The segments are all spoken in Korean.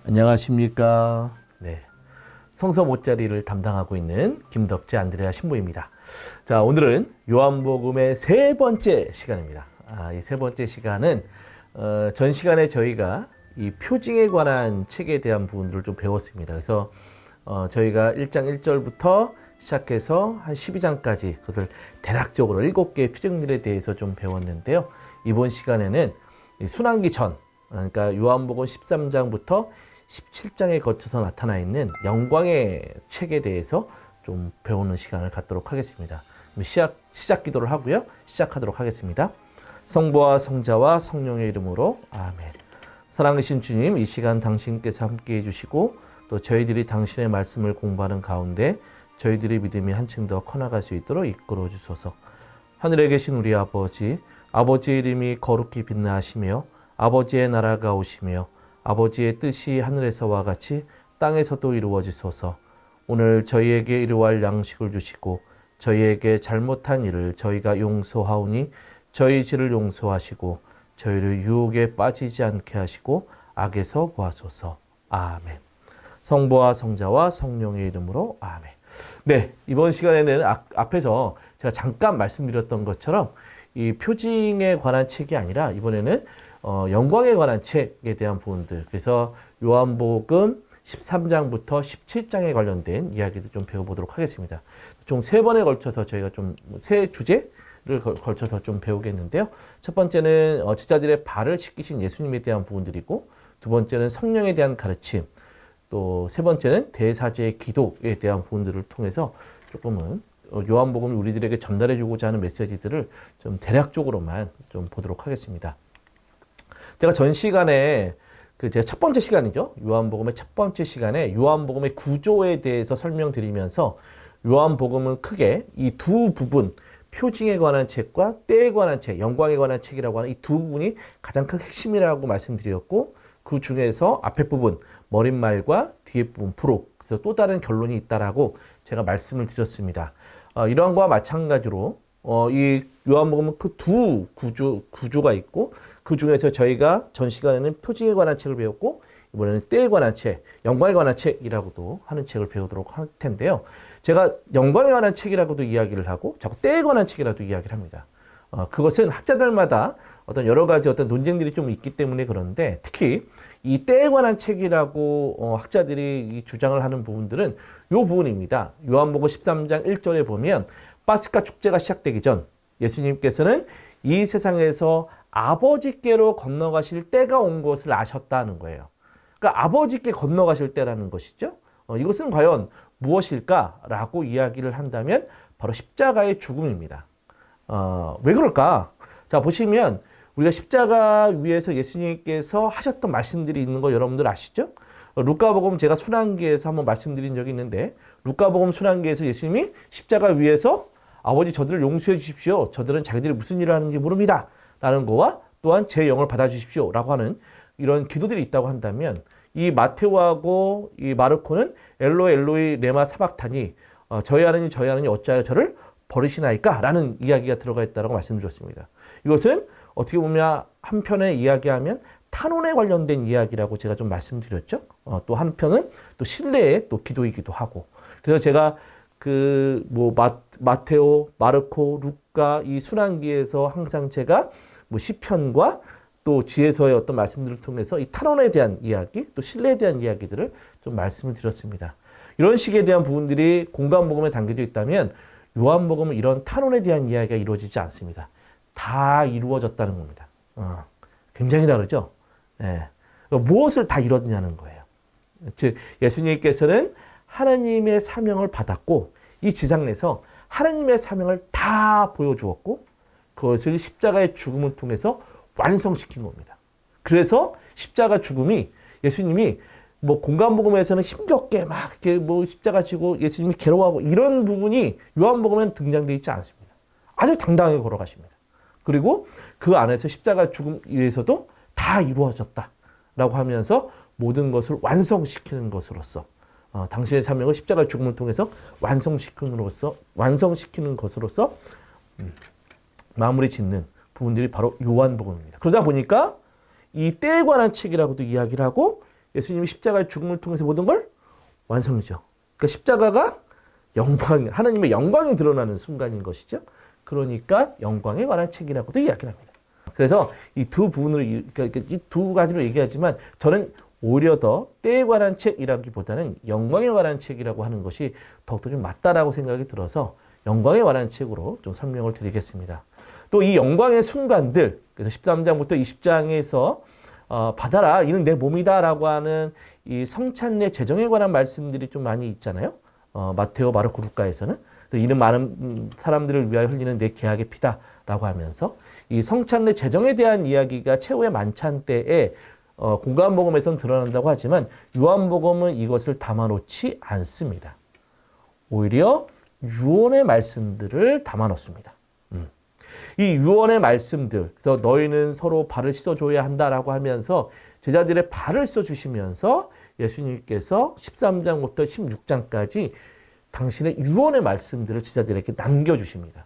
안녕하십니까. 네. 성서 못자리를 담당하고 있는 김덕재 안드레아 신부입니다. 자, 오늘은 요한복음의 세 번째 시간입니다. 이 세 번째 시간은 전 시간에 저희가 이 표징에 관한 책에 대한 부분들을 좀 배웠습니다. 그래서 저희가 1장 1절부터 시작해서 한 12장까지 그것을 대략적으로 7개의 표징들에 대해서 좀 배웠는데요. 이번 시간에는 순환기 전, 그러니까 요한복음 13장부터 17장에 거쳐서 나타나 있는 영광의 책에 대해서 좀 배우는 시간을 갖도록 하겠습니다. 시작 기도를 하고요. 시작하도록 하겠습니다. 성부와 성자와 성령의 이름으로 아멘. 사랑하신 주님, 이 시간 당신께서 함께 해주시고 또 저희들이 당신의 말씀을 공부하는 가운데 저희들의 믿음이 한층 더 커나갈 수 있도록 이끌어 주소서. 하늘에 계신 우리 아버지, 아버지의 이름이 거룩히 빛나시며 아버지의 나라가 오시며 아버지의 뜻이 하늘에서와 같이 땅에서도 이루어지소서. 오늘 저희에게 일용할 양식을 주시고 저희에게 잘못한 일을 저희가 용서하오니 저희 죄를 용서하시고 저희를 유혹에 빠지지 않게 하시고 악에서 구하소서. 아멘. 성부와 성자와 성령의 이름으로 아멘. 네, 이번 시간에는 앞에서 제가 잠깐 말씀드렸던 것처럼 이 표징에 관한 책이 아니라 이번에는 영광에 관한 책에 대한 부분들, 그래서 요한복음 13장부터 17장에 관련된 이야기도 좀 배워보도록 하겠습니다. 총 3번에 걸쳐서 저희가 좀 세 주제를 걸쳐서 좀 배우겠는데요. 첫 번째는 제자들의 발을 씻기신 예수님에 대한 부분들이고, 두 번째는 성령에 대한 가르침, 또 세 번째는 대사제의 기도에 대한 부분들을 통해서 조금은 요한복음이 우리들에게 전달해주고자 하는 메시지들을 좀 대략적으로만 좀 보도록 하겠습니다. 제가 전 시간에 제가 첫 번째 시간이죠. 요한복음의 첫 번째 시간에 요한복음의 구조에 대해서 설명드리면서 요한복음은 크게 이 두 부분, 표징에 관한 책과 때에 관한 책, 영광에 관한 책이라고 하는 이 두 부분이 가장 큰 핵심이라고 말씀드렸고, 그 중에서 앞에 부분, 머릿말과 뒤에 부분, 프록, 그래서 또 다른 결론이 있다라고 제가 말씀을 드렸습니다. 이러한 거와 마찬가지로 이 요한복음은 그 두 구조가 있고, 그 중에서 저희가 전 시간에는 표징에 관한 책을 배웠고, 이번에는 때에 관한 책, 영광에 관한 책이라고도 하는 책을 배우도록 할 텐데요. 제가 영광에 관한 책이라고도 이야기를 하고, 자꾸 때에 관한 책이라도 이야기를 합니다. 그것은 학자들마다 어떤 여러 가지 어떤 논쟁들이 좀 있기 때문에 그런데, 특히 이 때에 관한 책이라고 학자들이 주장을 하는 부분들은 이 부분입니다. 요한복음 13장 1절에 보면 파스카 축제가 시작되기 전 예수님께서는 이 세상에서 아버지께로 건너가실 때가 온 것을 아셨다는 거예요. 그러니까 아버지께 건너가실 때라는 것이죠. 이것은 과연 무엇일까라고 이야기를 한다면 바로 십자가의 죽음입니다. 왜 그럴까? 자, 보시면 우리가 십자가 위에서 예수님께서 하셨던 말씀들이 있는 거 여러분들 아시죠? 루카복음 제가 순환기에서 한번 말씀드린 적이 있는데, 루카복음 순환기에서 예수님이 십자가 위에서 아버지 저들을 용서해 주십시오. 저들은 자기들이 무슨 일을 하는지 모릅니다. 라는 거와 또한 제 영을 받아주십시오. 라고 하는 이런 기도들이 있다고 한다면, 이 마테오하고 이 마르코는 엘로이 엘로이 레마 사박타니 저희 하나님 어찌하여 저를 버리시나이까? 라는 이야기가 들어가 있다고 말씀드렸습니다. 이것은 어떻게 보면 한편에 이야기하면 탄원에 관련된 이야기라고 제가 좀 말씀드렸죠. 또 한편은 또 신뢰의 또 기도이기도 하고. 그래서 제가 마테오, 마르코, 루카 이 순환기에서 항상 제가 시편과 또 지혜서의 어떤 말씀들을 통해서 이 탄원에 대한 이야기, 또 신뢰에 대한 이야기들을 좀 말씀을 드렸습니다. 이런 식에 대한 부분들이 공간복음에 담겨져 있다면 요한복음은 이런 탄원에 대한 이야기가 이루어지지 않습니다. 다 이루어졌다는 겁니다. 굉장히 다르죠? 예. 무엇을 다 이뤘냐는 거예요. 즉, 예수님께서는 하나님의 사명을 받았고, 이 지상에서 하나님의 사명을 다 보여주었고, 그것을 십자가의 죽음을 통해서 완성시킨 겁니다. 그래서 십자가 죽음이 예수님이 공간복음에서는 힘겹게 막 이렇게 십자가 지고 예수님이 괴로워하고 이런 부분이 요한복음에는 등장되어 있지 않습니다. 아주 당당하게 걸어가십니다. 그리고 그 안에서 십자가 죽음 위에서도 다 이루어졌다라고 하면서 모든 것을 완성시키는 것으로서 당신의 사명을 십자가 죽음을 통해서 완성시키는 것으로서 마무리 짓는 부분들이 바로 요한복음입니다. 그러다 보니까 이 때에 관한 책이라고도 이야기를 하고 예수님이 십자가의 죽음을 통해서 모든 걸 완성이죠. 그러니까 십자가가 하나님의 영광이 드러나는 순간인 것이죠. 그러니까 영광에 관한 책이라고도 이야기를 합니다. 그래서 이 두 부분을, 그러니까 이 두 가지로 얘기하지만 저는 오히려 더 때에 관한 책이라기보다는 영광에 관한 책이라고 하는 것이 더욱더 좀 맞다라고 생각이 들어서 영광에 관한 책으로 좀 설명을 드리겠습니다. 또 이 영광의 순간들, 그래서 13장부터 20장에서 받아라, 이는 내 몸이다라고 하는 이 성찬례 제정에 관한 말씀들이 좀 많이 있잖아요. 마테오, 마르코, 루카에서는 이는 많은 사람들을 위하여 흘리는 내 계약의 피다라고 하면서 이 성찬례 제정에 대한 이야기가 최후의 만찬 때에 공관복음에서는 드러난다고 하지만 요한복음은 이것을 담아놓지 않습니다. 오히려 유언의 말씀들을 담아놓습니다. 이 유언의 말씀들, 그래서 너희는 서로 발을 씻어줘야 한다라고 하면서 제자들의 발을 씻어주시면서 예수님께서 13장부터 16장까지 당신의 유언의 말씀들을 제자들에게 남겨주십니다.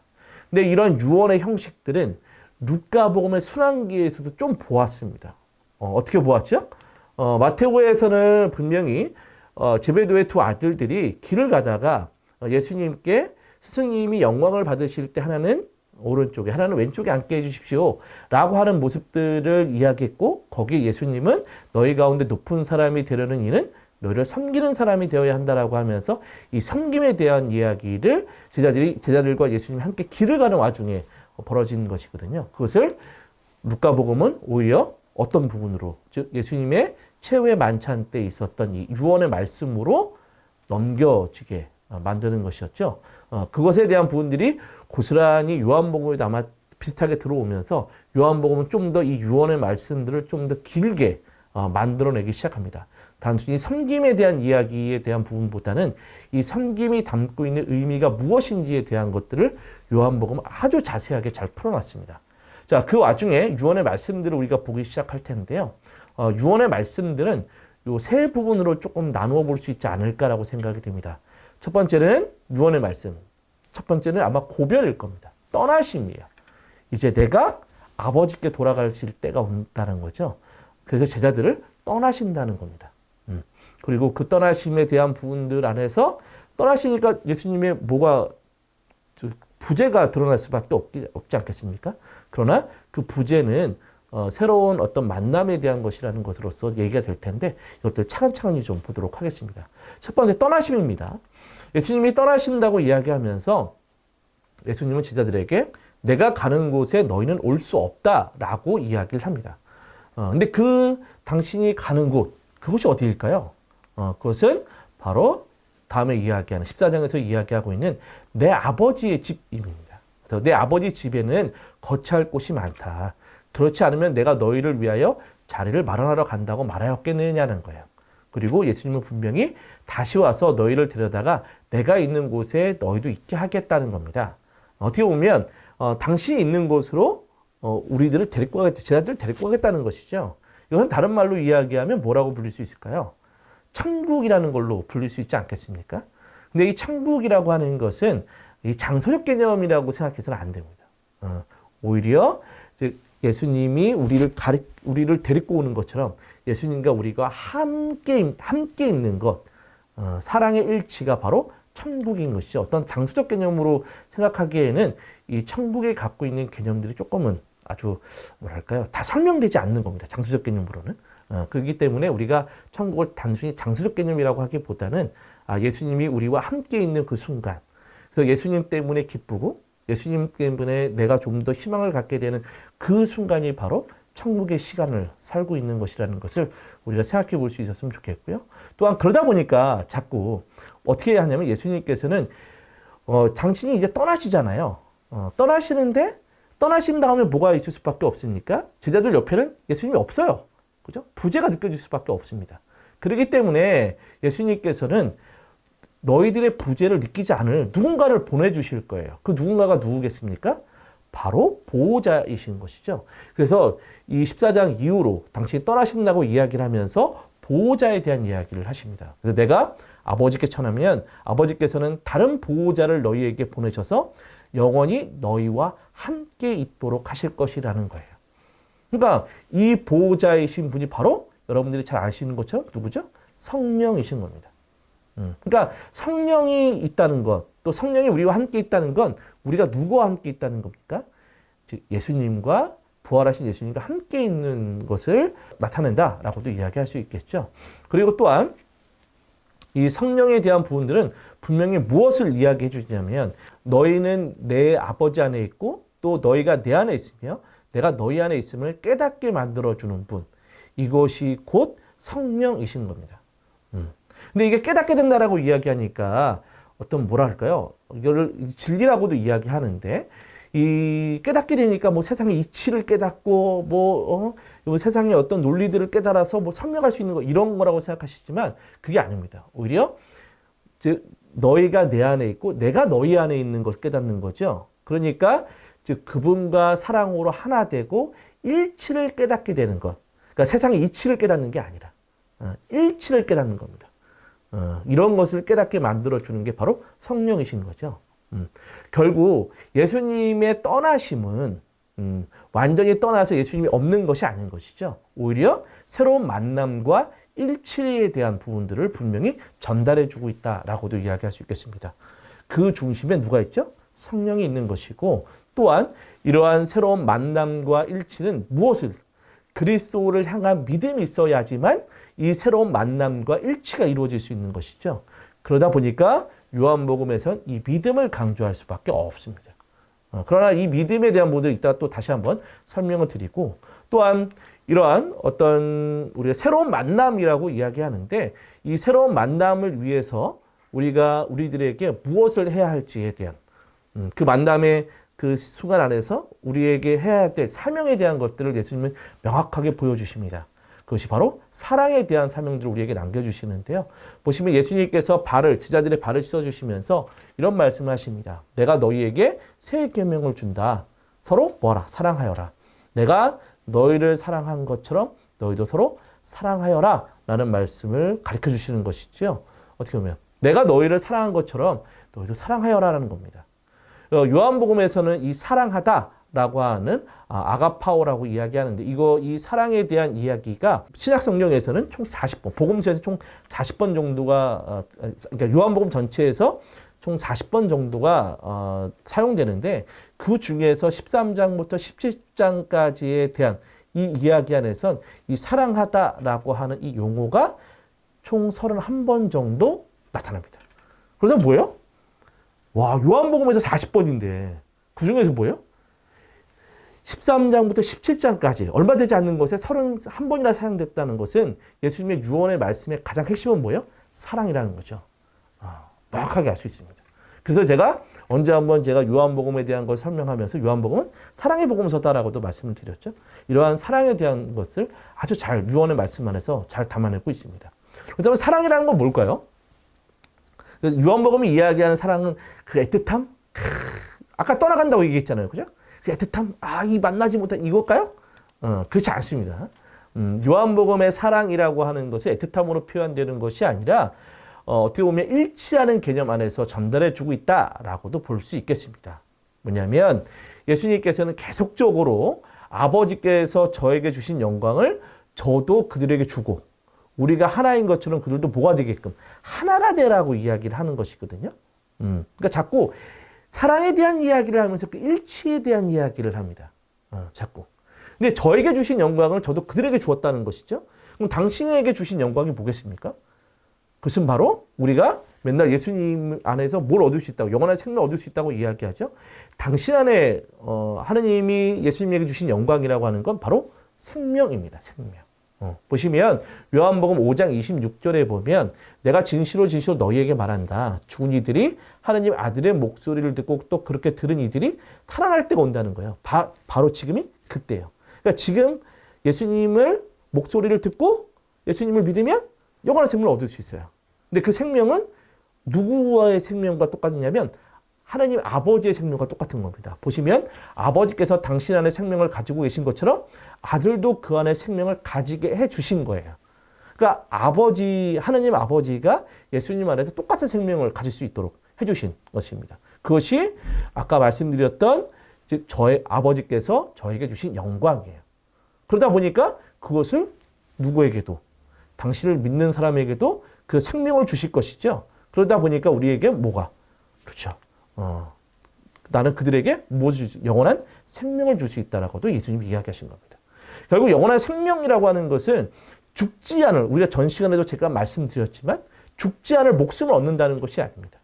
근데 이런 유언의 형식들은 루카복음의 순환기에서도 좀 보았습니다. 어떻게 보았죠? 마테오에서는 분명히 제베도의 두 아들들이 길을 가다가 예수님께 스승님이 영광을 받으실 때 하나는 오른쪽에 하나는 왼쪽에 앉게 해주십시오 라고 하는 모습들을 이야기했고, 거기에 예수님은 너희 가운데 높은 사람이 되려는 이는 너희를 섬기는 사람이 되어야 한다라고 하면서 이 섬김에 대한 이야기를 제자들과 예수님이 함께 길을 가는 와중에 벌어진 것이거든요. 그것을 루카복음은 오히려 어떤 부분으로, 즉 예수님의 최후의 만찬 때 있었던 이 유언의 말씀으로 넘겨지게 만드는 것이었죠. 그것에 대한 부분들이 고스란히 요한복음에도 아마 비슷하게 들어오면서 요한복음은 좀 더 이 유언의 말씀들을 좀 더 길게 만들어내기 시작합니다. 단순히 섬김에 대한 이야기에 대한 부분보다는 이 섬김이 담고 있는 의미가 무엇인지에 대한 것들을 요한복음은 아주 자세하게 잘 풀어놨습니다. 자, 그 와중에 유언의 말씀들을 우리가 보기 시작할 텐데요. 유언의 말씀들은 요 세 부분으로 조금 나누어 볼 수 있지 않을까라고 생각이 됩니다. 첫 번째는 유언의 말씀. 첫 번째는 아마 고별일 겁니다. 떠나심이에요. 이제 내가 아버지께 돌아가실 때가 온다는 거죠. 그래서 제자들을 떠나신다는 겁니다. 그리고 그 떠나심에 대한 부분들 안에서 떠나시니까 예수님의 뭐가 부재가 드러날 수밖에 없지 않겠습니까? 그러나 그 부재는 새로운 어떤 만남에 대한 것이라는 것으로서 얘기가 될 텐데 이것들 차근차근히 좀 보도록 하겠습니다. 첫 번째 떠나심입니다. 예수님이 떠나신다고 이야기하면서 예수님은 제자들에게 내가 가는 곳에 너희는 올 수 없다라고 이야기를 합니다. 근데 그 당신이 가는 곳, 그곳이 어디일까요? 그것은 바로 다음에 이야기하는 14장에서 이야기하고 있는 내 아버지의 집입니다. 그래서 내 아버지 집에는 거처할 곳이 많다. 그렇지 않으면 내가 너희를 위하여 자리를 마련하러 간다고 말하였겠느냐는 거예요. 그리고 예수님은 분명히 다시 와서 너희를 데려다가 내가 있는 곳에 너희도 있게 하겠다는 겁니다. 어떻게 보면 당신이 있는 곳으로 우리들을 데리고 가겠다, 제자들을 데리고 가겠다는 것이죠. 이것은 다른 말로 이야기하면 뭐라고 불릴 수 있을까요? 천국이라는 걸로 불릴 수 있지 않겠습니까? 근데 이 천국이라고 하는 것은 이 장소적 개념이라고 생각해서는 안 됩니다. 오히려 예수님이 우리를 데리고 오는 것처럼 예수님과 우리가 함께 있는 것, 사랑의 일치가 바로 천국인 것이죠. 어떤 장소적 개념으로 생각하기에는 이 천국에 갖고 있는 개념들이 조금은 아주 뭐랄까요, 다 설명되지 않는 겁니다. 장소적 개념으로는. 그렇기 때문에 우리가 천국을 단순히 장소적 개념이라고 하기보다는 예수님이 우리와 함께 있는 그 순간, 그래서 예수님 때문에 기쁘고 예수님 때문에 내가 좀 더 희망을 갖게 되는 그 순간이 바로 천국의 시간을 살고 있는 것이라는 것을 우리가 생각해 볼 수 있었으면 좋겠고요. 또한 그러다 보니까 자꾸 어떻게 하냐면 예수님께서는 당신이 이제 떠나시잖아요. 떠나시는데 떠나신 다음에 뭐가 있을 수밖에 없습니까? 제자들 옆에는 예수님이 없어요. 그죠? 부재가 느껴질 수밖에 없습니다. 그렇기 때문에 예수님께서는 너희들의 부재를 느끼지 않을 누군가를 보내주실 거예요. 그 누군가가 누구겠습니까? 바로 보호자이신 것이죠. 그래서 이 14장 이후로 당신이 떠나신다고 이야기를 하면서 보호자에 대한 이야기를 하십니다. 그래서 내가 아버지께 전하면 아버지께서는 다른 보호자를 너희에게 보내셔서 영원히 너희와 함께 있도록 하실 것이라는 거예요. 그러니까 이 보호자이신 분이 바로 여러분들이 잘 아시는 것처럼 누구죠? 성령이신 겁니다. 그러니까 성령이 있다는 것, 또 성령이 우리와 함께 있다는 건 우리가 누구와 함께 있다는 겁니까? 즉 예수님과 부활하신 예수님과 함께 있는 것을 나타낸다라고도 이야기할 수 있겠죠. 그리고 또한 이 성령에 대한 부분들은 분명히 무엇을 이야기해 주냐면 너희는 내 아버지 안에 있고 또 너희가 내 안에 있으며 내가 너희 안에 있음을 깨닫게 만들어주는 분. 이것이 곧 성령이신 겁니다. 근데 이게 깨닫게 된다라고 이야기하니까 어떤 뭐라 할까요? 이거를 진리라고도 이야기하는데 이 깨닫게 되니까 뭐 세상의 이치를 깨닫고 뭐 세상의 어떤 논리들을 깨달아서 뭐 설명할 수 있는 거 이런 거라고 생각하시지만 그게 아닙니다. 오히려 즉 너희가 내 안에 있고 내가 너희 안에 있는 걸 깨닫는 거죠. 그러니까 즉 그분과 사랑으로 하나 되고 일치를 깨닫게 되는 것. 그러니까 세상의 이치를 깨닫는 게 아니라 일치를 깨닫는 겁니다. 이런 것을 깨닫게 만들어주는 게 바로 성령이신 거죠. 결국 예수님의 떠나심은 완전히 떠나서 예수님이 없는 것이 아닌 것이죠. 오히려 새로운 만남과 일치에 대한 부분들을 분명히 전달해주고 있다라고도 이야기할 수 있겠습니다. 그 중심에 누가 있죠? 성령이 있는 것이고 또한 이러한 새로운 만남과 일치는 무엇을? 그리스도를 향한 믿음이 있어야지만 이 새로운 만남과 일치가 이루어질 수 있는 것이죠. 그러다 보니까 요한복음에서는 이 믿음을 강조할 수밖에 없습니다. 그러나 이 믿음에 대한 부분을 이따 또 다시 한번 설명을 드리고 또한 이러한 어떤 우리가 새로운 만남이라고 이야기하는데 이 새로운 만남을 위해서 우리가 우리들에게 무엇을 해야 할지에 대한 그 만남의 그 순간 안에서 우리에게 해야 될 사명에 대한 것들을 예수님은 명확하게 보여주십니다. 그것이 바로 사랑에 대한 사명들을 우리에게 남겨주시는데요. 보시면 예수님께서 제자들의 발을 씻어주시면서 이런 말씀을 하십니다. 내가 너희에게 새 계명을 준다. 서로 뭐라? 사랑하여라. 내가 너희를 사랑한 것처럼 너희도 서로 사랑하여라. 라는 말씀을 가르쳐 주시는 것이죠. 어떻게 보면 내가 너희를 사랑한 것처럼 너희도 사랑하여라라는 겁니다. 요한복음에서는 이 사랑하다라고 하는 아가파오라고 이야기하는데 이 사랑에 대한 이야기가 신약 성경에서는 총 40번, 복음서에서 총 40번 정도가 그러니까 요한복음 전체에서 총 40번 정도가 사용되는데 그 중에서 13장부터 17장까지에 대한 이 이야기 안에선 이 사랑하다라고 하는 이 용어가 총 31번 정도 나타납니다. 그래서 뭐예요? 와, 요한복음에서 40번인데 그 중에서 뭐예요? 13장부터 17장까지 얼마 되지 않는 것에 31번이나 사용됐다는 것은 예수님의 유언의 말씀의 가장 핵심은 뭐예요? 사랑이라는 거죠. 명확하게 알 수 있습니다. 그래서 제가 언제 한번 제가 요한복음에 대한 걸 설명하면서 요한복음은 사랑의 복음서다라고도 말씀을 드렸죠. 이러한 사랑에 대한 것을 아주 잘 유언의 말씀 안에서 잘 담아내고 있습니다. 그렇다면 사랑이라는 건 뭘까요? 요한복음이 이야기하는 사랑은 그 애틋함? 아까 떠나간다고 얘기했잖아요. 그죠? 그 애틋함? 이 만나지 못한 이걸까요? 그렇지 않습니다. 요한복음의 사랑이라고 하는 것이 애틋함으로 표현되는 것이 아니라 어떻게 보면 일치하는 개념 안에서 전달해 주고 있다라고도 볼 수 있겠습니다. 뭐냐면 예수님께서는 계속적으로 아버지께서 저에게 주신 영광을 저도 그들에게 주고 우리가 하나인 것처럼 그들도 뭐가 되게끔 하나가 되라고 이야기를 하는 것이거든요. 그러니까 자꾸 사랑에 대한 이야기를 하면서 그 일치에 대한 이야기를 합니다. 자꾸. 근데 저에게 주신 영광을 저도 그들에게 주었다는 것이죠. 그럼 당신에게 주신 영광이 뭐겠습니까? 그것은 바로 우리가 맨날 예수님 안에서 뭘 얻을 수 있다고, 영원한 생명을 얻을 수 있다고 이야기하죠. 당신 안에 하느님이 예수님에게 주신 영광이라고 하는 건 바로 생명입니다. 생명. 보시면 요한복음 5장 26절에 보면 내가 진실로 진실로 너희에게 말한다. 죽은 이들이 하느님 아들의 목소리를 듣고 또 그렇게 들은 이들이 살아날 때가 온다는 거예요. 바로 지금이 그때예요. 그러니까 지금 예수님을 목소리를 듣고 예수님을 믿으면 영원한 생명을 얻을 수 있어요. 근데 그 생명은 누구와의 생명과 똑같냐면 하나님 아버지의 생명과 똑같은 겁니다. 보시면 아버지께서 당신 안에 생명을 가지고 계신 것처럼 아들도 그 안에 생명을 가지게 해 주신 거예요. 그러니까 하나님 아버지가 예수님 안에서 똑같은 생명을 가질 수 있도록 해 주신 것입니다. 그것이 아까 말씀드렸던 즉 저의 아버지께서 저에게 주신 영광이에요. 그러다 보니까 그것을 누구에게도 당신을 믿는 사람에게도 그 생명을 주실 것이죠. 그러다 보니까 우리에게 뭐가 그렇죠. 나는 그들에게 무엇을 주지? 영원한 생명을 줄 수 있다라고도 예수님이 이야기하신 겁니다. 결국 영원한 생명이라고 하는 것은 죽지 않을 우리가 전 시간에도 제가 말씀드렸지만 죽지 않을 목숨을 얻는다는 것이 아닙니다.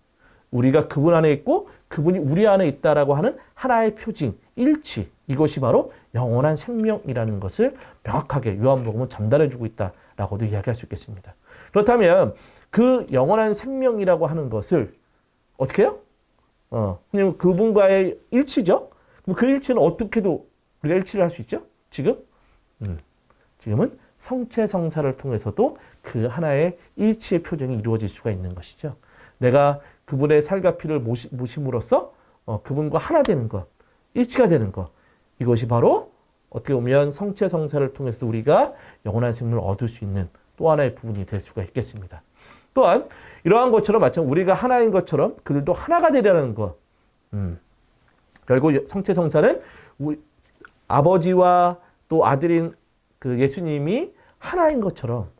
우리가 그분 안에 있고 그분이 우리 안에 있다라고 하는 하나의 표징, 일치 이것이 바로 영원한 생명이라는 것을 명확하게 요한복음은 전달해주고 있다라고도 이야기할 수 있겠습니다. 그렇다면 그 영원한 생명이라고 하는 것을 어떻게 해요? 그냥 그분과의 일치죠. 그럼 그 일치는 어떻게도 우리가 일치를 할 수 있죠? 지금은 성체성사를 통해서도 그 하나의 일치의 표정이 이루어질 수가 있는 것이죠. 내가 그분의 살과 피를 모심으로써 그분과 하나 되는 것, 일치가 되는 것. 이것이 바로 어떻게 보면 성체성사를 통해서 우리가 영원한 생명을 얻을 수 있는 또 하나의 부분이 될 수가 있겠습니다. 또한 이러한 것처럼 마찬가지로 우리가 하나인 것처럼 그들도 하나가 되려는 것. 결국 성체성사는 우리 아버지와 또 아들인 그 예수님이 하나인 것처럼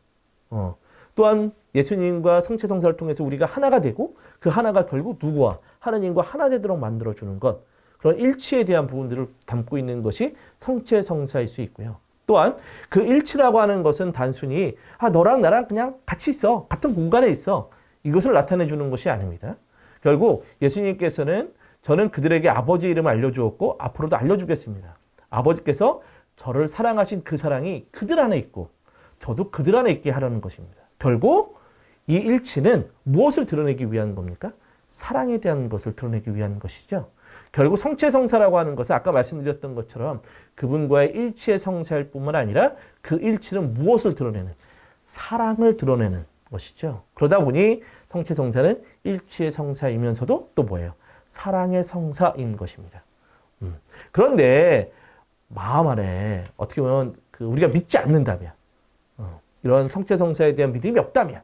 또한 예수님과 성체성사를 통해서 우리가 하나가 되고 그 하나가 결국 누구와 하나님과 하나 되도록 만들어주는 것. 그런 일치에 대한 부분들을 담고 있는 것이 성체성사일 수 있고요. 또한 그 일치라고 하는 것은 단순히 너랑 나랑 그냥 같이 있어. 같은 공간에 있어. 이것을 나타내 주는 것이 아닙니다. 결국 예수님께서는 저는 그들에게 아버지의 이름을 알려주었고 앞으로도 알려주겠습니다. 아버지께서 저를 사랑하신 그 사랑이 그들 안에 있고 저도 그들 안에 있게 하라는 것입니다. 결국 이 일치는 무엇을 드러내기 위한 겁니까? 사랑에 대한 것을 드러내기 위한 것이죠. 결국 성체성사라고 하는 것은 아까 말씀드렸던 것처럼 그분과의 일치의 성사일 뿐만 아니라 그 일치는 무엇을 드러내는? 사랑을 드러내는 것이죠. 그러다 보니 성체성사는 일치의 성사이면서도 또 뭐예요? 사랑의 성사인 것입니다. 그런데 마음 안에 어떻게 보면 우리가 믿지 않는다면 이런 성체성사에 대한 믿음이 없다면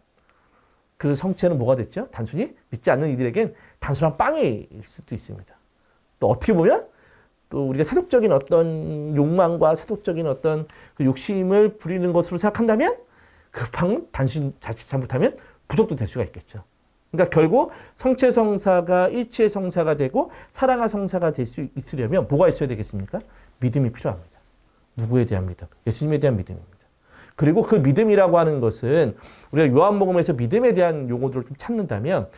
그 성체는 뭐가 됐죠? 단순히 믿지 않는 이들에겐 단순한 빵일 수도 있습니다. 또 어떻게 보면 또 우리가 세속적인 어떤 욕망과 세속적인 어떤 그 욕심을 부리는 것으로 생각한다면 그 빵은 단순히 자칫 잘못하면 부족도 될 수가 있겠죠. 그러니까 결국 성체성사가 일치의 성사가 되고 사랑의 성사가 될 수 있으려면 뭐가 있어야 되겠습니까? 믿음이 필요합니다. 누구에 대한 믿음? 예수님에 대한 믿음입니다. 그리고 그 믿음이라고 하는 것은 우리가 요한복음에서 믿음에 대한 용어들을 좀 찾는다면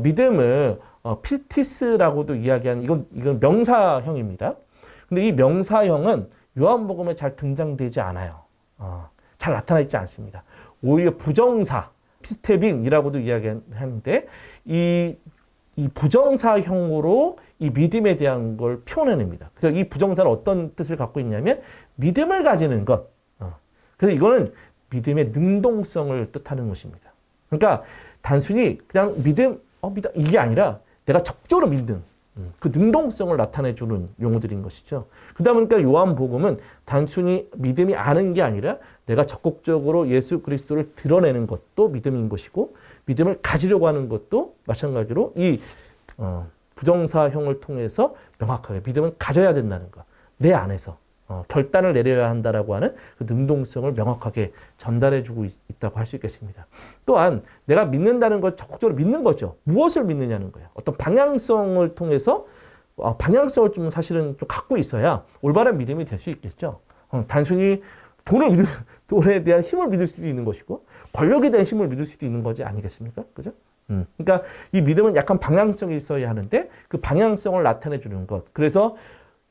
믿음을 피스티스라고도 이야기하는 이건 명사형입니다. 근데 이 명사형은 요한복음에 잘 등장되지 않아요. 잘 나타나 있지 않습니다. 오히려 부정사 피스테빙이라고도 이야기하는데 이 부정사형으로 이 믿음에 대한 걸 표현해냅니다. 그래서 이 부정사는 어떤 뜻을 갖고 있냐면 믿음을 가지는 것. 그래서 이거는 믿음의 능동성을 뜻하는 것입니다. 그러니까 단순히 그냥 믿음 이게 아니라 내가 적극적으로 믿는 그 능동성을 나타내주는 용어들인 것이죠. 그러다 보니까 요한복음은 단순히 믿음이 아는 게 아니라 내가 적극적으로 예수 그리스도를 드러내는 것도 믿음인 것이고 믿음을 가지려고 하는 것도 마찬가지로 이 부정사형을 통해서 명확하게 믿음을 가져야 된다는 것. 내 안에서 결단을 내려야 한다라고 하는 그 능동성을 명확하게 전달해주고 있다고 할 수 있겠습니다. 또한 내가 믿는다는 것 적극적으로 믿는 거죠. 무엇을 믿느냐는 거예요. 어떤 방향성을 통해서 방향성을 좀 사실은 좀 갖고 있어야 올바른 믿음이 될 수 있겠죠. 단순히 돈에 대한 힘을 믿을 수도 있는 것이고 권력에 대한 힘을 믿을 수도 있는 거지 아니겠습니까? 그죠? 그러니까 이 믿음은 약간 방향성이 있어야 하는데 그 방향성을 나타내 주는 것. 그래서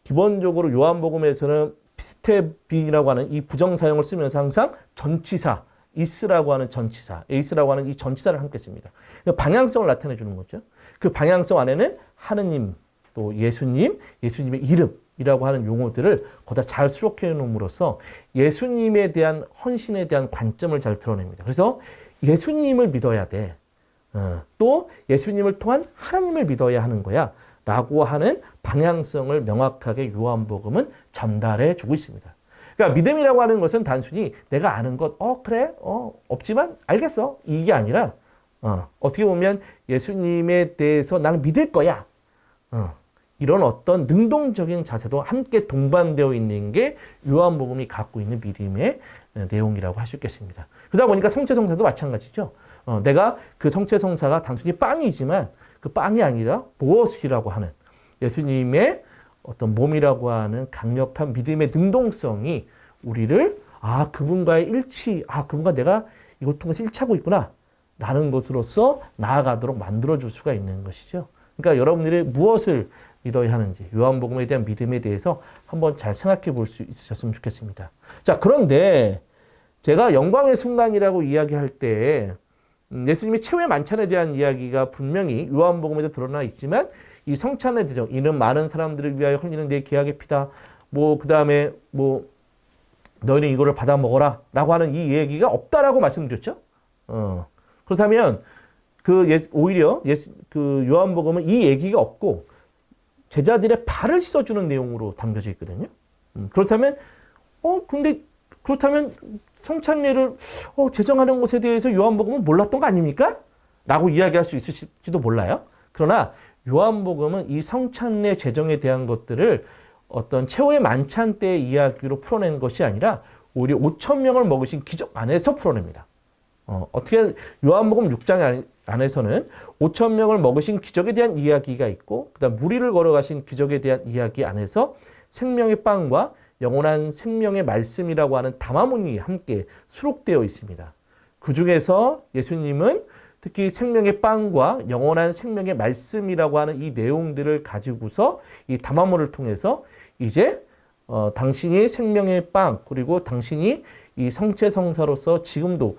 기본적으로 요한복음에서는 피스테빙이라고 하는 이 부정사형을 쓰면서 항상 전치사, 이스라고 하는 전치사, 에이스라고 하는 이 전치사를 함께 씁니다. 방향성을 나타내 주는 거죠. 그 방향성 안에는 하느님, 또 예수님, 예수님의 이름이라고 하는 용어들을 거기다 잘 수록해 놓음으로써 예수님에 대한 헌신에 대한 관점을 잘 드러냅니다. 그래서 예수님을 믿어야 돼. 또 예수님을 통한 하나님을 믿어야 하는 거야. 라고 하는 방향성을 명확하게 요한복음은 전달해 주고 있습니다. 그러니까 믿음이라고 하는 것은 단순히 내가 아는 것, 그래, 없지만 알겠어. 이게 아니라, 어떻게 보면 예수님에 대해서 나는 믿을 거야. 이런 어떤 능동적인 자세도 함께 동반되어 있는 게 요한복음이 갖고 있는 믿음의 내용이라고 할 수 있겠습니다. 그러다 보니까 성체성사도 마찬가지죠. 내가 그 성체성사가 단순히 빵이지만 그 빵이 아니라 무엇이라고 하는 예수님의 어떤 몸이라고 하는 강력한 믿음의 능동성이 우리를 그분과의 일치, 그분과 내가 이걸 통해서 일치하고 있구나 라는 것으로서 나아가도록 만들어줄 수가 있는 것이죠. 그러니까 여러분들이 무엇을 믿어야 하는지 요한복음에 대한 믿음에 대해서 한번 잘 생각해 볼 수 있으셨으면 좋겠습니다. 자, 그런데 제가 영광의 순간이라고 이야기할 때 예수님이 최후의 만찬에 대한 이야기가 분명히 요한복음에도 드러나 있지만 이 성찬의 대접, 이는 많은 사람들을 위하여 흘리는 내 계약의 피다. 그 다음에 너희는 이거를 받아 먹어라 라고 하는 이 얘기가 없다라고 말씀드렸죠. 그렇다면 오히려 그 요한복음은 이 얘기가 없고 제자들의 발을 씻어주는 내용으로 담겨져 있거든요. 그렇다면 성찬례를 제정하는 것에 대해서 요한복음은 몰랐던 거 아닙니까? 라고 이야기할 수 있을지도 몰라요. 그러나 요한복음은 이 성찬례 제정에 대한 것들을 어떤 최후의 만찬 때의 이야기로 풀어내는 것이 아니라 오히려 5천 명을 먹으신 기적 안에서 풀어냅니다. 어떻게 요한복음 6장 안에서는 5천 명을 먹으신 기적에 대한 이야기가 있고 그다음 무리를 걸어가신 기적에 대한 이야기 안에서 생명의 빵과 영원한 생명의 말씀이라고 하는 담화문이 함께 수록되어 있습니다. 그 중에서 예수님은 특히 생명의 빵과 영원한 생명의 말씀이라고 하는 이 내용들을 가지고서 이 담화문을 통해서 이제 당신이 생명의 빵 그리고 당신이 이 성체성사로서 지금도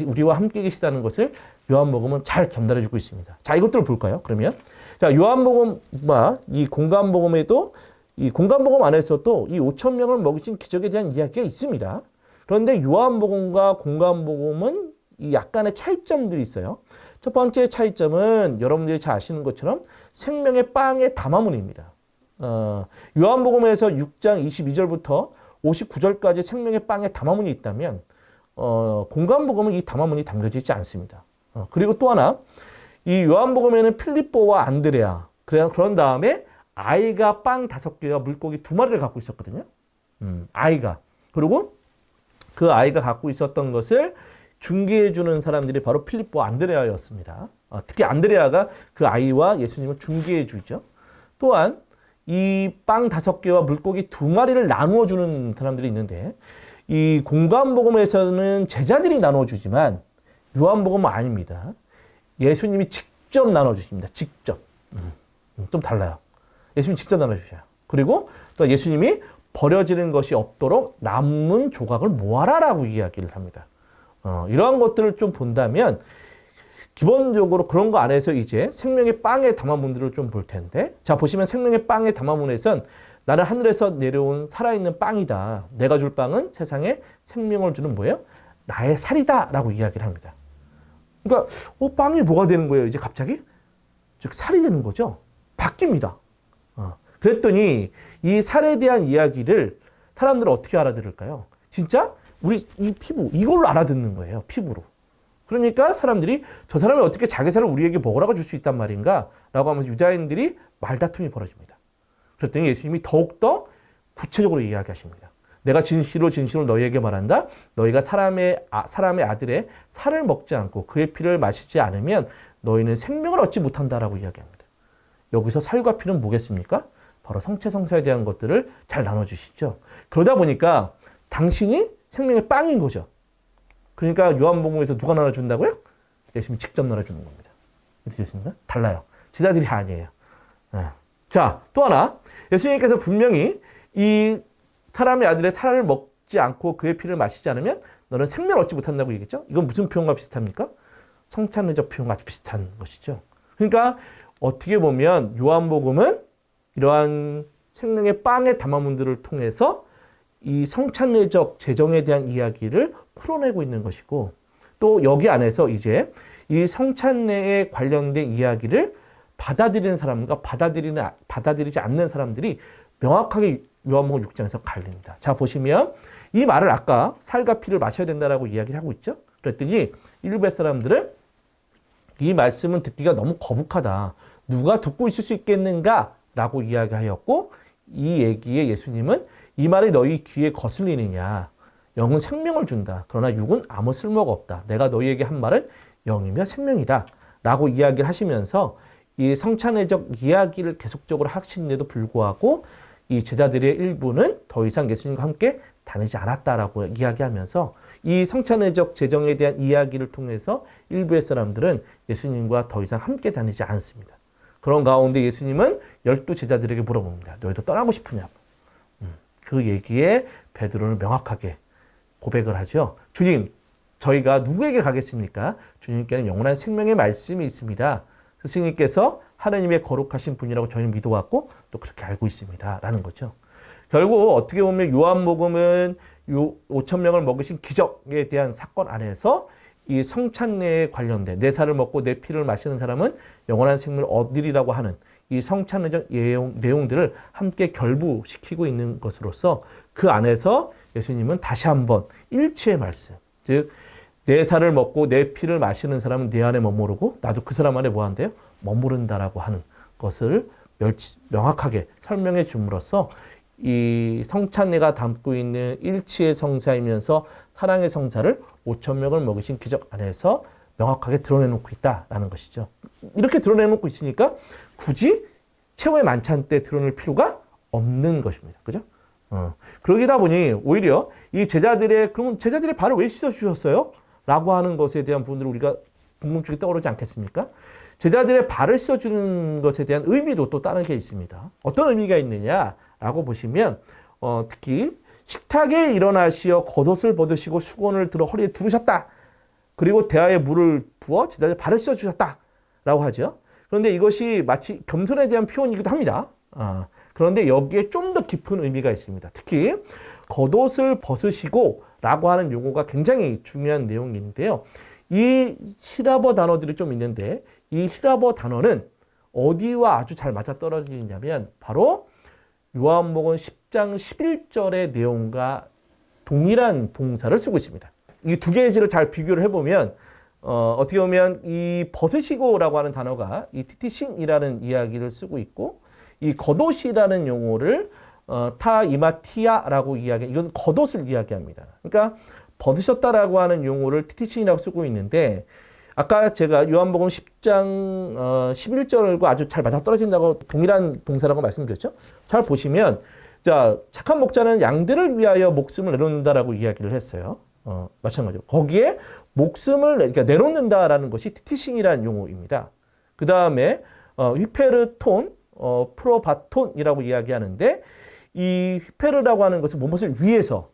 우리와 함께 계시다는 것을 요한복음은 잘 전달해 주고 있습니다. 자, 이것들을 볼까요? 그러면 자, 요한복음과 이 공간복음에도 이 공간복음 안에서도 이 5천 명을 먹이신 기적에 대한 이야기가 있습니다. 그런데 요한복음과 공간복음은 이 약간의 차이점들이 있어요. 첫 번째 차이점은 여러분들이 잘 아시는 것처럼 생명의 빵의 담화문입니다. 요한복음에서 6장 22절부터 59절까지 생명의 빵의 담화문이 있다면 공간복음은 이 담화문이 담겨져 있지 않습니다. 그리고 또 하나 이 요한복음에는 필립보와 안드레아 그런 다음에 아이가 빵 5개와 물고기 2마리를 갖고 있었거든요. 아이가. 그리고 그 아이가 갖고 있었던 것을 중개해 주는 사람들이 바로 필립보와 안드레아였습니다. 특히 안드레아가 그 아이와 예수님을 중개해 주죠. 또한 이 빵 5개와 물고기 2마리를 나누어 주는 사람들이 있는데 이 공간복음에서는 제자들이 나누어 주지만 요한복음은 아닙니다. 예수님이 직접 나눠 주십니다. 직접. 좀 달라요. 예수님이 직접 나눠 주셔요. 그리고 또 예수님이 버려지는 것이 없도록 남은 조각을 모아라라고 이야기를 합니다. 이러한 것들을 좀 본다면 기본적으로 그런 거 안에서 이제 생명의 빵의 담화문들을 좀 볼 텐데 자 보시면 생명의 빵의 담화문에선 나는 하늘에서 내려온 살아있는 빵이다. 내가 줄 빵은 세상에 생명을 주는 뭐예요? 나의 살이다 라고 이야기를 합니다. 그러니까 빵이 뭐가 되는 거예요? 이제 갑자기? 즉 살이 되는 거죠. 바뀝니다. 그랬더니 이 살에 대한 이야기를 사람들은 어떻게 알아들을까요? 진짜 우리 이 피부 이걸로 알아듣는 거예요. 피부로. 그러니까 사람들이 저 사람이 어떻게 자기 살을 우리에게 먹으라고 줄 수 있단 말인가? 라고 하면서 유다인들이 말다툼이 벌어집니다. 그랬더니 예수님이 더욱더 구체적으로 이야기하십니다. 내가 진실로 너희에게 말한다. 너희가 사람의 아들의 살을 먹지 않고 그의 피를 마시지 않으면 너희는 생명을 얻지 못한다라고 이야기합니다. 여기서 살과 피는 뭐겠습니까? 바로 성체성사에 대한 것들을 잘 나눠주시죠. 그러다 보니까 당신이 생명의 빵인 거죠. 그러니까 요한복음에서 누가 나눠준다고요? 예수님이 직접 나눠주는 겁니다. 어떻겠습니까? 달라요. 제자들이 아니에요. 자, 또 하나. 예수님께서 분명히 이 사람의 아들의 살을 먹지 않고 그의 피를 마시지 않으면 너는 생명을 얻지 못한다고 얘기했죠. 이건 무슨 표현과 비슷합니까? 성찬례적 표현과 아주 비슷한 것이죠. 그러니까 어떻게 보면 요한복음은 이러한 생명의 빵의 담화문들을 통해서 이 성찬례적 제정에 대한 이야기를 풀어내고 있는 것이고 또 여기 안에서 이제 이 성찬례에 관련된 이야기를 받아들이는 사람과 받아들이지 않는 사람들이 명확하게 요한복음 6장에서 갈립니다. 자 보시면 이 말을 아까 살과 피를 마셔야 된다라고 이야기를 하고 있죠. 그랬더니 일부의 사람들은 이 말씀은 듣기가 너무 거북하다. 누가 듣고 있을 수 있겠는가? 라고 이야기하였고, 이 얘기에 예수님은 이 말이 너희 귀에 거슬리느냐. 영은 생명을 준다. 그러나 육은 아무 쓸모가 없다. 내가 너희에게 한 말은 영이며 생명이다. 라고 이야기를 하시면서 이 성찬회적 이야기를 계속적으로 하시는데도 불구하고 이 제자들의 일부는 더 이상 예수님과 함께 다니지 않았다라고 이야기하면서 이 성찬회적 재정에 대한 이야기를 통해서 일부의 사람들은 예수님과 더 이상 함께 다니지 않습니다. 그런 가운데 예수님은 12 제자들에게 물어봅니다. 너희도 떠나고 싶으냐고. 그 얘기에 베드로는 명확하게 고백을 하죠. 주님, 저희가 누구에게 가겠습니까? 주님께는 영원한 생명의 말씀이 있습니다. 스승님께서 하나님의 거룩하신 분이라고 저희는 믿어왔고 또 그렇게 알고 있습니다. 라는 거죠. 결국 어떻게 보면 요한복음은 5,000명을 먹으신 기적에 대한 사건 안에서 이 성찬례에 관련된 내 살을 먹고 내 피를 마시는 사람은 영원한 생명을 얻으리라고 하는 이 성찬례적 내용들을 함께 결부시키고 있는 것으로서 그 안에서 예수님은 다시 한번 일치의 말씀, 즉 내 살을 먹고 내 피를 마시는 사람은 내 안에 머무르고 나도 그 사람 안에 뭐 한대요? 머무른다라고 하는 것을 명확하게 설명해 줌으로써 이 성찬례가 담고 있는 일치의 성사이면서 사랑의 성사를 5,000명을 먹으신 기적 안에서 명확하게 드러내놓고 있다라는 것이죠. 이렇게 드러내놓고 있으니까 굳이 최후의 만찬 때 드러낼 필요가 없는 것입니다. 그죠? 그러기다 보니 오히려 이 그러면 제자들의 발을 왜 씻어주셨어요? 라고 하는 것에 대한 부분들을 우리가 궁금증이 떠오르지 않겠습니까? 제자들의 발을 씻어주는 것에 대한 의미도 또 다른 게 있습니다. 어떤 의미가 있느냐라고 보시면 특히 식탁에 일어나시어 겉옷을 벗으시고 수건을 들어 허리에 두르셨다. 그리고 대야에 물을 부어 제자들 발을 씻어주셨다라고 하죠. 그런데 이것이 마치 겸손에 대한 표현이기도 합니다. 그런데 여기에 좀 더 깊은 의미가 있습니다. 특히 겉옷을 벗으시고 라고 하는 용어가 굉장히 중요한 내용인데요. 이 히라버 단어들이 좀 있는데 이 히라버 단어는 어디와 아주 잘 맞아떨어지냐면 바로 요한복음 10장 11절의 내용과 동일한 동사를 쓰고 있습니다. 이 두 개의 지를 잘 비교를 해보면 어떻게 보면 이 벗으시고라고 하는 단어가 이 티티싱이라는 이야기를 쓰고 있고 이 겉옷이라는 용어를 타이마티아라고 이것은 겉옷을 이야기합니다. 그러니까 벗으셨다라고 하는 용어를 티티싱이라고 쓰고 있는데 아까 제가 요한복음 10장 11절과 아주 잘 맞아떨어진다고 동일한 동사라고 말씀드렸죠. 잘 보시면 자 착한 목자는 양들을 위하여 목숨을 내놓는다라고 이야기를 했어요. 마찬가지로 거기에 목숨을 그러니까 내놓는다라는 것이 티티싱이라는 용어입니다. 그 다음에 휘페르톤, 프로바톤이라고 이야기하는데 이 휘페르라고 하는 것은 무엇을 위해서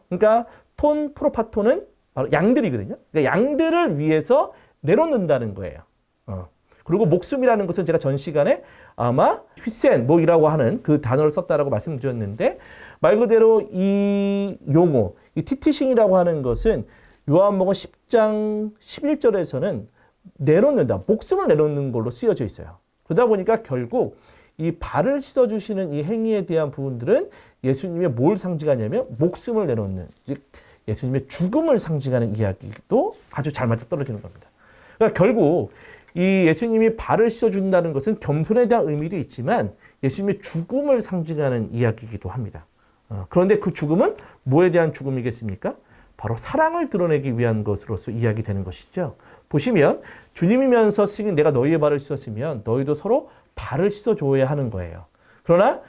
그러니까 톤, 프로파톤은 바로 양들이거든요. 그러니까 양들을 위해서 내놓는다는 거예요. 그리고 목숨이라는 것은 제가 전 시간에 아마 휘센 뭐이라고 하는 그 단어를 썼다라고 말씀드렸는데 말 그대로 이 용어, 이 티티싱이라고 하는 것은 요한복음 10장 11절에서는 내놓는다, 목숨을 내놓는 걸로 쓰여져 있어요. 그러다 보니까 결국 이 발을 씻어주시는 이 행위에 대한 부분들은 예수님의 뭘 상징하냐면 목숨을 내놓는, 즉 예수님의 죽음을 상징하는 이야기도 아주 잘 맞아떨어지는 겁니다. 그러니까 결국 이 예수님이 발을 씻어준다는 것은 겸손에 대한 의미도 있지만 예수님의 죽음을 상징하는 이야기이기도 합니다. 그런데 그 죽음은 뭐에 대한 죽음이겠습니까? 바로 사랑을 드러내기 위한 것으로서 이야기되는 것이죠. 보시면 주님이면서 쓰긴 내가 너희의 발을 씻었으면 너희도 서로 발을 씻어줘야 하는 거예요. 그러나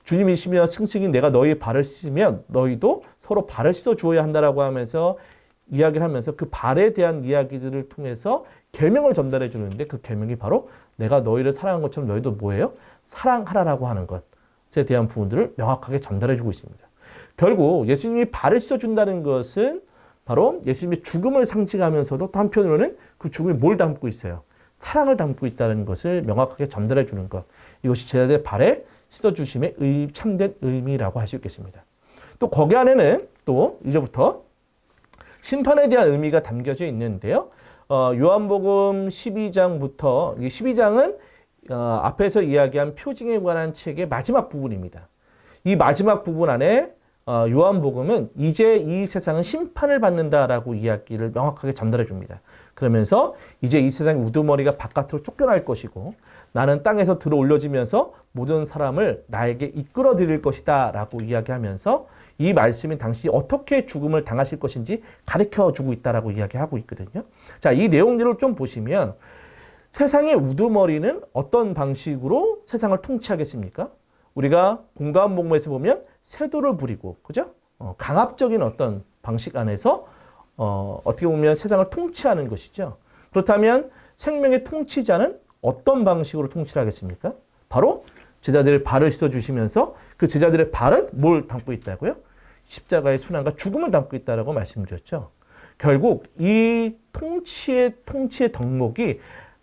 주님이시며 승승인 내가 너희의 발을 씻으면 너희도 서로 발을 씻어주어야 한다라고 하면서 이야기를 하면서 그 발에 대한 이야기들을 통해서 계명을 전달해 주는데 그 계명이 바로 내가 너희를 사랑한 것처럼 너희도 뭐예요? 사랑하라라고 하는 것에 대한 부분들을 명확하게 전달해 주고 있습니다. 결국 예수님이 발을 씻어준다는 것은 바로 예수님의 죽음을 상징하면서도 또 한편으로는 그 죽음이 뭘 담고 있어요? 사랑을 담고 있다는 것을 명확하게 전달해 주는 것. 이것이 제자들의 발에 씻어주심의 참된 의미라고 할 수 있겠습니다. 또 거기 안에는 또 이제부터 심판에 대한 의미가 담겨져 있는데요. 요한복음 12장부터, 이 12장은 앞에서 이야기한 표징에 관한 책의 마지막 부분입니다. 이 마지막 부분 안에 요한복음은 이제 이 세상은 심판을 받는다라고 이야기를 명확하게 전달해 줍니다. 그러면서 이제 이 세상의 우두머리가 바깥으로 쫓겨날 것이고 나는 땅에서 들어 올려지면서 모든 사람을 나에게 이끌어 드릴 것이다 라고 이야기하면서 이 말씀이 당신이 어떻게 죽음을 당하실 것인지 가르쳐 주고 있다라고 이야기하고 있거든요. 자, 이 내용들을 좀 보시면 세상의 우두머리는 어떤 방식으로 세상을 통치하겠습니까? 우리가 공간복음에서 보면 세도를 부리고, 그죠? 강압적인 어떤 방식 안에서 어떻게 보면 세상을 통치하는 것이죠. 그렇다면 생명의 통치자는 어떤 방식으로 통치를 하겠습니까? 바로 제자들의 발을 씻어주시면서 그 제자들의 발은 뭘 담고 있다고요? 십자가의 순환과 죽음을 담고 있다라고 말씀드렸죠. 결국 이 통치의 덕목이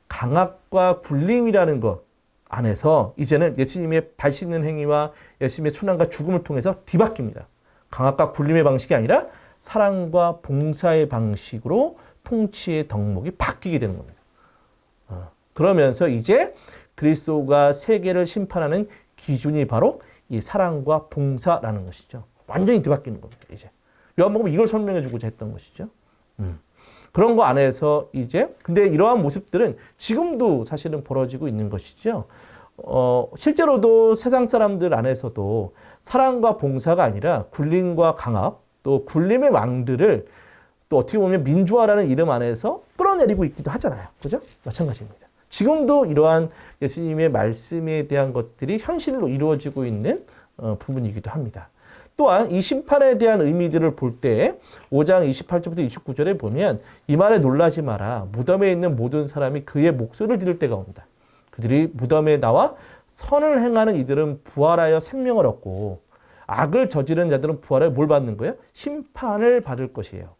강압과 굴림이라는 것 안에서 이제는 예수님의 발 씻는 행위와 예수님의 순환과 죽음을 통해서 뒤바뀝니다. 강압과 굴림의 방식이 아니라 사랑과 봉사의 방식으로 통치의 덕목이 바뀌게 되는 겁니다. 그러면서 이제 그리스도가 세계를 심판하는 기준이 바로 이 사랑과 봉사라는 것이죠. 완전히 뒤바뀌는 겁니다. 이제 요한복음 이걸 설명해 주고자 했던 것이죠. 그런 거 안에서 이제 근데 이러한 모습들은 지금도 사실은 벌어지고 있는 것이죠. 실제로도 세상 사람들 안에서도 사랑과 봉사가 아니라 굴림과 강압, 또 굴림의 왕들을 또 어떻게 보면 민주화라는 이름 안에서 끌어내리고 있기도 하잖아요. 그죠? 마찬가지입니다. 지금도 이러한 예수님의 말씀에 대한 것들이 현실로 이루어지고 있는 부분이기도 합니다. 또한 이 심판에 대한 의미들을 볼 때 5장 28절부터 29절에 보면 이 말에 놀라지 마라. 무덤에 있는 모든 사람이 그의 목소리를 들을 때가 온다. 그들이 무덤에 나와 선을 행하는 이들은 부활하여 생명을 얻고 악을 저지른 자들은 부활하여 뭘 받는 거예요? 심판을 받을 것이에요.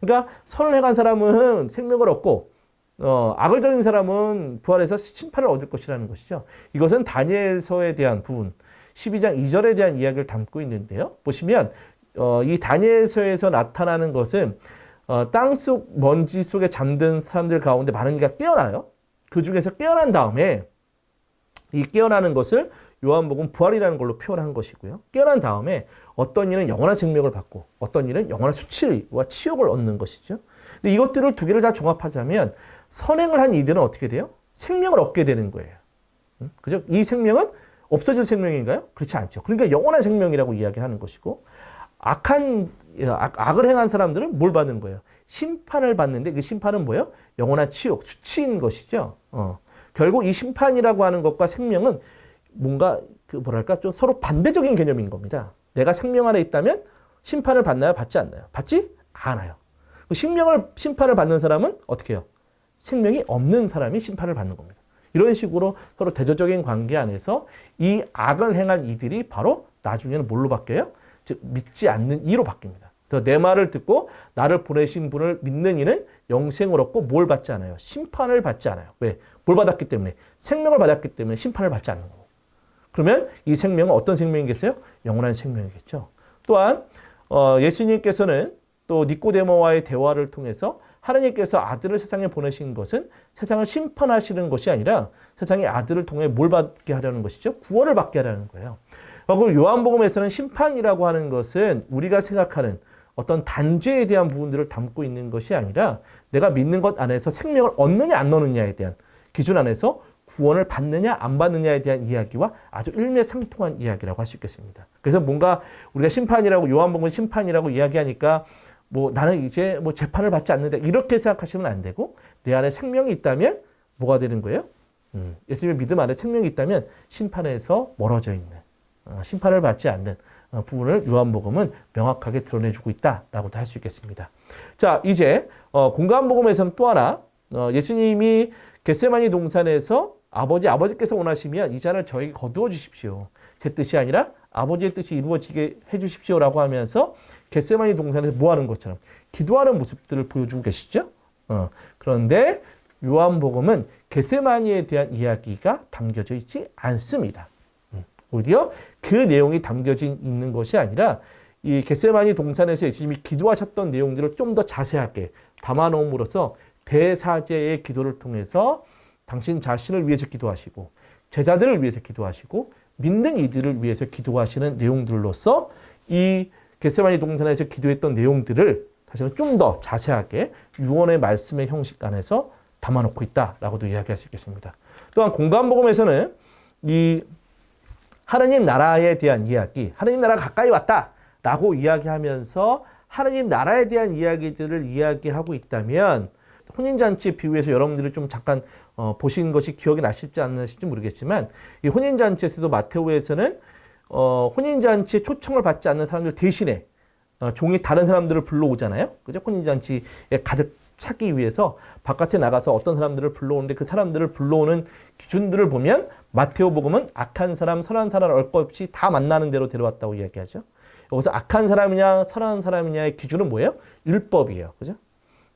그러니까 선을 행한 사람은 생명을 얻고 악을 저지른 사람은 부활해서 심판을 얻을 것이라는 것이죠. 이것은 다니엘서에 대한 부분 12장 2절에 대한 이야기를 담고 있는데요. 보시면 이 다니엘서에서 나타나는 것은 땅속 먼지 속에 잠든 사람들 가운데 많은 이가 깨어나요. 그 중에서 깨어난 다음에 이 깨어나는 것을 요한복음 부활이라는 걸로 표현한 것이고요. 깨어난 다음에 어떤 이는 영원한 생명을 받고 어떤 이는 영원한 수치와 치욕을 얻는 것이죠. 근데 이것들을 두 개를 다 종합하자면 선행을 한 이들은 어떻게 돼요? 생명을 얻게 되는 거예요. 그죠? 이 생명은 없어질 생명인가요? 그렇지 않죠. 그러니까 영원한 생명이라고 이야기하는 것이고 악을 행한 사람들은 뭘 받는 거예요? 심판을 받는데 그 심판은 뭐예요? 영원한 치욕, 수치인 것이죠. 결국 이 심판이라고 하는 것과 생명은 뭔가 좀 서로 반대적인 개념인 겁니다. 내가 생명 안에 있다면 심판을 받나요? 받지 않나요? 받지 않아요. 심판을 받는 사람은 어떻게 해요? 생명이 없는 사람이 심판을 받는 겁니다. 이런 식으로 서로 대조적인 관계 안에서 이 악을 행한 이들이 바로 나중에는 뭘로 바뀌어요? 즉 믿지 않는 이로 바뀝니다. 그래서 내 말을 듣고 나를 보내신 분을 믿는 이는 영생을 얻고 뭘 받지 않아요? 심판을 받지 않아요. 왜? 뭘 받았기 때문에? 생명을 받았기 때문에 심판을 받지 않는 거고. 그러면 이 생명은 어떤 생명이겠어요? 영원한 생명이겠죠. 또한 예수님께서는 또 니꼬데모와의 대화를 통해서 하나님께서 아들을 세상에 보내신 것은 세상을 심판하시는 것이 아니라 세상의 아들을 통해 뭘 받게 하려는 것이죠? 구원을 받게 하려는 거예요. 그리고 요한복음에서는 심판이라고 하는 것은 우리가 생각하는 어떤 단죄에 대한 부분들을 담고 있는 것이 아니라 내가 믿는 것 안에서 생명을 얻느냐 안 얻느냐에 대한 기준 안에서 구원을 받느냐 안 받느냐에 대한 이야기와 아주 일맥상통한 이야기라고 할 수 있겠습니다. 그래서 뭔가 우리가 심판이라고 요한복음 심판이라고 이야기하니까 나는 이제 재판을 받지 않는다 이렇게 생각하시면 안 되고 내 안에 생명이 있다면 뭐가 되는 거예요? 예수님의 믿음 안에 생명이 있다면 심판에서 멀어져 있는 심판을 받지 않는 부분을 요한복음은 명확하게 드러내주고 있다라고도 할 수 있겠습니다. 자, 이제 공간복음에서는 또 하나 예수님이 겟세마니 동산에서 아버지께서 원하시면 이 잔을 저에게 거두어 주십시오. 제 뜻이 아니라 아버지의 뜻이 이루어지게 해 주십시오라고 하면서 겟세마니 동산에서 뭐 하는 것처럼 기도하는 모습들을 보여주고 계시죠. 그런데 요한복음은 겟세마니에 대한 이야기가 담겨져 있지 않습니다. 오히려 그 내용이 담겨져 있는 것이 아니라 이 겟세마니 동산에서 예수님이 기도하셨던 내용들을 좀 더 자세하게 담아놓음으로써 대사제의 기도를 통해서 당신 자신을 위해서 기도하시고 제자들을 위해서 기도하시고 믿는 이들을 위해서 기도하시는 내용들로서 이 겟세마니 동산에서 기도했던 내용들을 사실은 좀 더 자세하게 유언의 말씀의 형식 안에서 담아놓고 있다라고도 이야기할 수 있겠습니다. 또한 공관복음에서는 이 하느님 나라에 대한 이야기, 하느님 나라가 가까이 왔다라고 이야기하면서 하느님 나라에 대한 이야기들을 이야기하고 있다면 혼인잔치 비유에서 여러분들이 좀 잠깐 보신 것이 기억이 나실지 않으실지 모르겠지만 이 혼인잔치에서도 마테오에서는 혼인잔치에 초청을 받지 않는 사람들 대신에 종이 다른 사람들을 불러오잖아요. 그죠? 혼인잔치에 가득 차기 위해서 바깥에 나가서 어떤 사람들을 불러오는데 그 사람들을 불러오는 기준들을 보면 마테오 복음은 악한 사람, 선한 사람 알 것 없이 다 만나는 대로 데려왔다고 이야기하죠. 여기서 악한 사람이냐 선한 사람이냐의 기준은 뭐예요? 율법이에요. 그죠?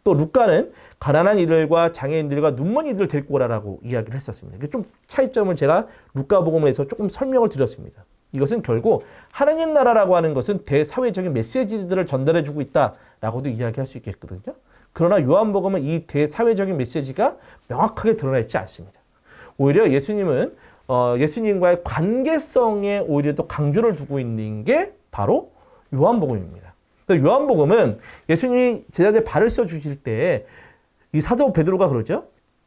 또 루카는 가난한 이들과 장애인들과 눈먼 이들을 데리고 오라라고 이야기를 했었습니다. 좀 차이점을 제가 루카 복음에서 조금 설명을 드렸습니다. 이것은 결국 하나님 나라라고 하는 것은 대사회적인 메시지들을 전달해주고 있다라고도 이야기할 수 있겠거든요. 그러나 요한복음은 이 대사회적인 메시지가 명확하게 드러나 있지 않습니다. 오히려 예수님은 예수님과의 관계성에 오히려 더 강조를 두고 있는 게 바로 요한복음입니다. 요한복음은 예수님이 제자들의 발을 써주실 때 이 사도 베드로가 그러죠.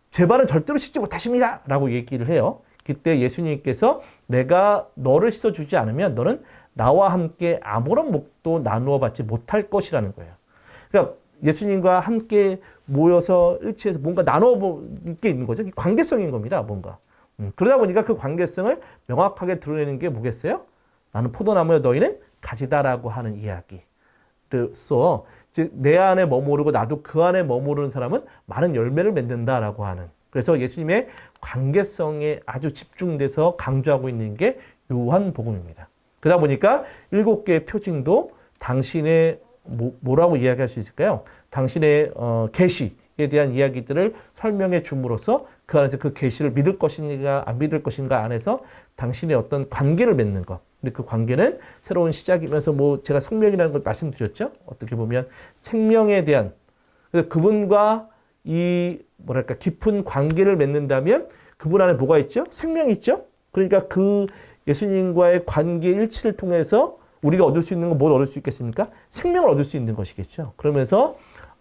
제 발은 절대로 씻지 못하십니다 라고 얘기를 해요. 그때 예수님께서 내가 너를 씻어주지 않으면 너는 나와 함께 아무런 몫도 나누어 받지 못할 것이라는 거예요. 그러니까 예수님과 함께 모여서 일치해서 뭔가 나눠 볼 게 있는 거죠. 관계성인 겁니다. 뭔가. 그러다 보니까 그 관계성을 명확하게 드러내는 게 뭐겠어요? 나는 포도나무여 너희는 가지다라고 하는 이야기로서 즉 내 안에 머무르고 나도 그 안에 머무르는 사람은 많은 열매를 맺는다라고 하는 그래서 예수님의 관계성에 아주 집중돼서 강조하고 있는 게 요한복음입니다. 그러다 보니까 7개의 표징도 당신의 뭐라고 이야기할 수 있을까요? 당신의 계시에 대한 이야기들을 설명해 줌으로써 그 안에서 그 계시를 믿을 것인가 안 믿을 것인가 안에서 당신의 어떤 관계를 맺는 것. 근데 그 관계는 새로운 시작이면서 제가 생명이라는 걸 말씀드렸죠. 어떻게 보면 생명에 대한 그래서 그분과 이 깊은 관계를 맺는다면 그분 안에 뭐가 있죠? 생명이 있죠. 그러니까 그 예수님과의 관계 일치를 통해서 우리가 얻을 수 있는 건 뭘 얻을 수 있겠습니까? 생명을 얻을 수 있는 것이겠죠. 그러면서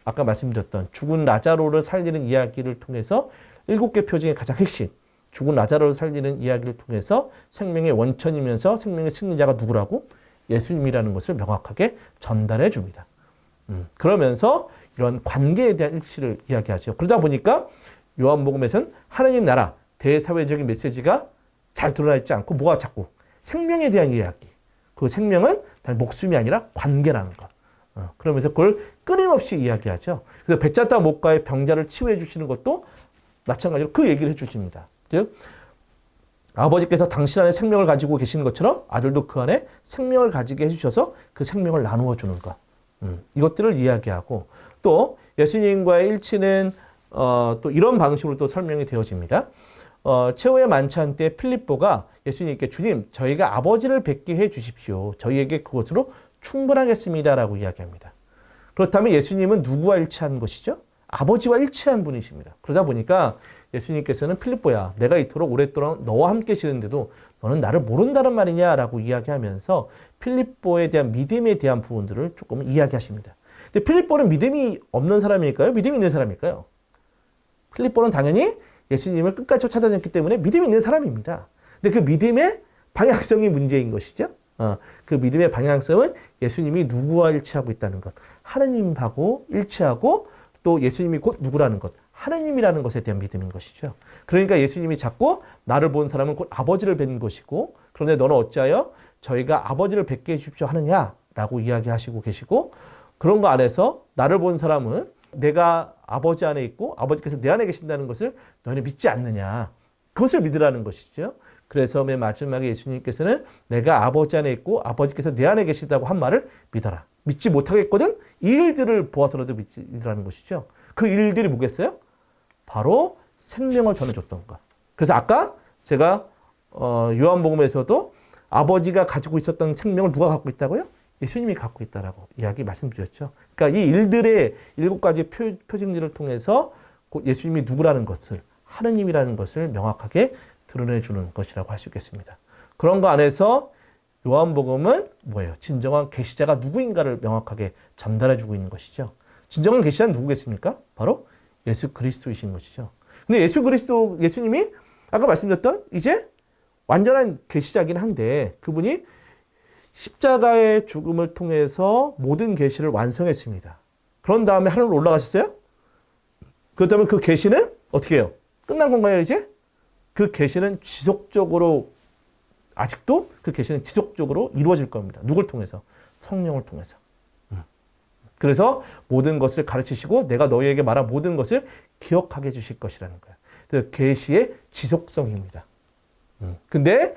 아까 말씀드렸던 죽은 라자로를 살리는 이야기를 통해서 7개 표징의 가장 핵심 죽은 라자로를 살리는 이야기를 통해서 생명의 원천이면서 생명의 승리자가 누구라고? 예수님이라는 것을 명확하게 전달해 줍니다. 그러면서 이런 관계에 대한 일치를 이야기하죠. 그러다 보니까 요한복음에서는 하나님 나라 대사회적인 메시지가 잘 드러나 있지 않고 뭐가 자꾸 생명에 대한 이야기. 그 생명은 단 목숨이 아니라 관계라는 것. 그러면서 그걸 끊임없이 이야기하죠. 그래서 배짜다 목가의 병자를 치유해 주시는 것도 마찬가지로 그 얘기를 해 주십니다. 즉 아버지께서 당신 안에 생명을 가지고 계시는 것처럼 아들도 그 안에 생명을 가지게 해주셔서 그 생명을 나누어 주는 것. 이것들을 이야기하고 또 예수님과의 일치는 또 이런 방식으로 또 설명이 되어집니다. 최후의 만찬 때 필립보가 예수님께 주님 저희가 아버지를 뵙게 해 주십시오. 저희에게 그것으로 충분하겠습니다라고 이야기합니다. 그렇다면 예수님은 누구와 일치한 것이죠? 아버지와 일치한 분이십니다. 그러다 보니까 예수님께서는 필립보야 내가 이토록 오랫동안 너와 함께 지냈는데도 너는 나를 모른다는 말이냐라고 이야기하면서 필립보에 대한 믿음에 대한 부분들을 조금 이야기하십니다. 근데 필립보는 믿음이 없는 사람일까요? 믿음이 있는 사람일까요? 필립보는 당연히 예수님을 끝까지 쫓아다녔기 때문에 믿음이 있는 사람입니다. 근데 그 믿음의 방향성이 문제인 것이죠. 그 믿음의 방향성은 예수님이 누구와 일치하고 있다는 것, 하느님하고 일치하고 또 예수님이 곧 누구라는 것, 하느님이라는 것에 대한 믿음인 것이죠. 그러니까 예수님이 자꾸 나를 본 사람은 곧 아버지를 뵌 것이고 그런데 너는 어찌하여 저희가 아버지를 뵙게 해주십시오 하느냐라고 이야기하시고 계시고 그런 거 안에서 나를 본 사람은 내가 아버지 안에 있고 아버지께서 내 안에 계신다는 것을 너희는 믿지 않느냐. 그것을 믿으라는 것이죠. 그래서 맨 마지막에 예수님께서는 내가 아버지 안에 있고 아버지께서 내 안에 계시다고 한 말을 믿어라. 믿지 못하겠거든 이 일들을 보아서라도 믿으라는 것이죠. 그 일들이 뭐겠어요? 바로 생명을 전해줬던 것. 그래서 아까 제가 요한복음에서도 아버지가 가지고 있었던 생명을 누가 갖고 있다고요? 예수님이 갖고 있다라고 이야기 말씀드렸죠. 그러니까 이 일들의 7가지 표징들을 통해서 예수님이 누구라는 것을 하느님이라는 것을 명확하게 드러내주는 것이라고 할 수 있겠습니다. 그런 거 안에서 요한복음은 뭐예요? 진정한 계시자가 누구인가를 명확하게 전달해주고 있는 것이죠. 진정한 계시자는 누구겠습니까? 바로 예수 그리스도이신 것이죠. 근데 예수님이 아까 말씀드렸던 이제 완전한 계시자긴 한데 그분이 십자가의 죽음을 통해서 모든 계시를 완성했습니다. 그런 다음에 하늘로 올라가셨어요? 그렇다면 그 계시는 어떻게 해요? 끝난 건가요, 이제? 그 계시는 지속적으로 아직도 그 계시는 지속적으로 이루어질 겁니다. 누굴 통해서? 성령을 통해서. 그래서 모든 것을 가르치시고 내가 너희에게 말한 모든 것을 기억하게 해주실 것이라는 거예요. 그래서 계시의 지속성입니다. 근데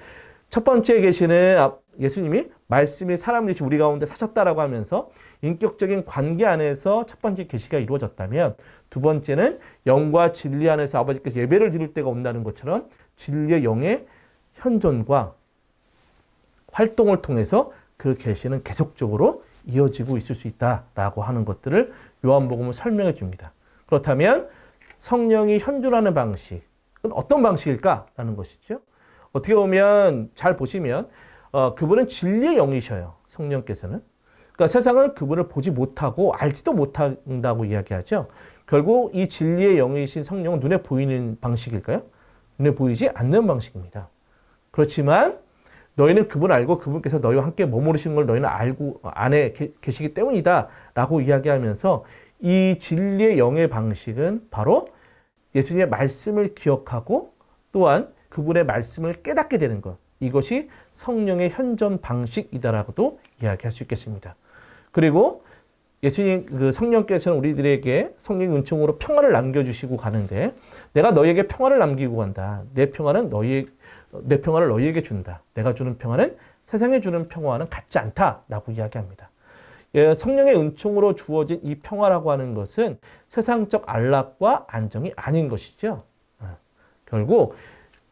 첫 번째 계시는 예수님이 말씀이 사람을 이시 우리 가운데 사셨다라고 하면서 인격적인 관계 안에서 첫 번째 계시가 이루어졌다면 두 번째는 영과 진리 안에서 아버지께서 예배를 드릴 때가 온다는 것처럼 진리의 영의 현존과 활동을 통해서 그 계시는 계속적으로 이어지고 있을 수 있다라고 하는 것들을 요한복음은 설명해 줍니다. 그렇다면 성령이 현존하는 방식은 어떤 방식일까라는 것이죠. 어떻게 보면 잘 보시면 그분은 진리의 영이셔요. 성령께서는. 그러니까 세상은 그분을 보지 못하고 알지도 못한다고 이야기하죠. 결국 이 진리의 영이신 성령은 눈에 보이는 방식일까요? 눈에 보이지 않는 방식입니다. 그렇지만 너희는 그분을 알고 그분께서 너희와 함께 머무르시는 걸 너희는 알고 안에 계시기 때문이다 라고 이야기하면서 이 진리의 영의 방식은 바로 예수님의 말씀을 기억하고 또한 그분의 말씀을 깨닫게 되는 것. 이것이 성령의 현존 방식이다라고도 이야기할 수 있겠습니다. 그리고 예수님 그 성령께서는 우리들에게 성령 은총으로 평화를 남겨주시고 가는데 내가 너희에게 평화를 남기고 간다. 내 평화를 너희에게 준다. 내가 주는 평화는 세상에 주는 평화와는 같지 않다라고 이야기합니다. 성령의 은총으로 주어진 이 평화라고 하는 것은 세상적 안락과 안정이 아닌 것이죠. 결국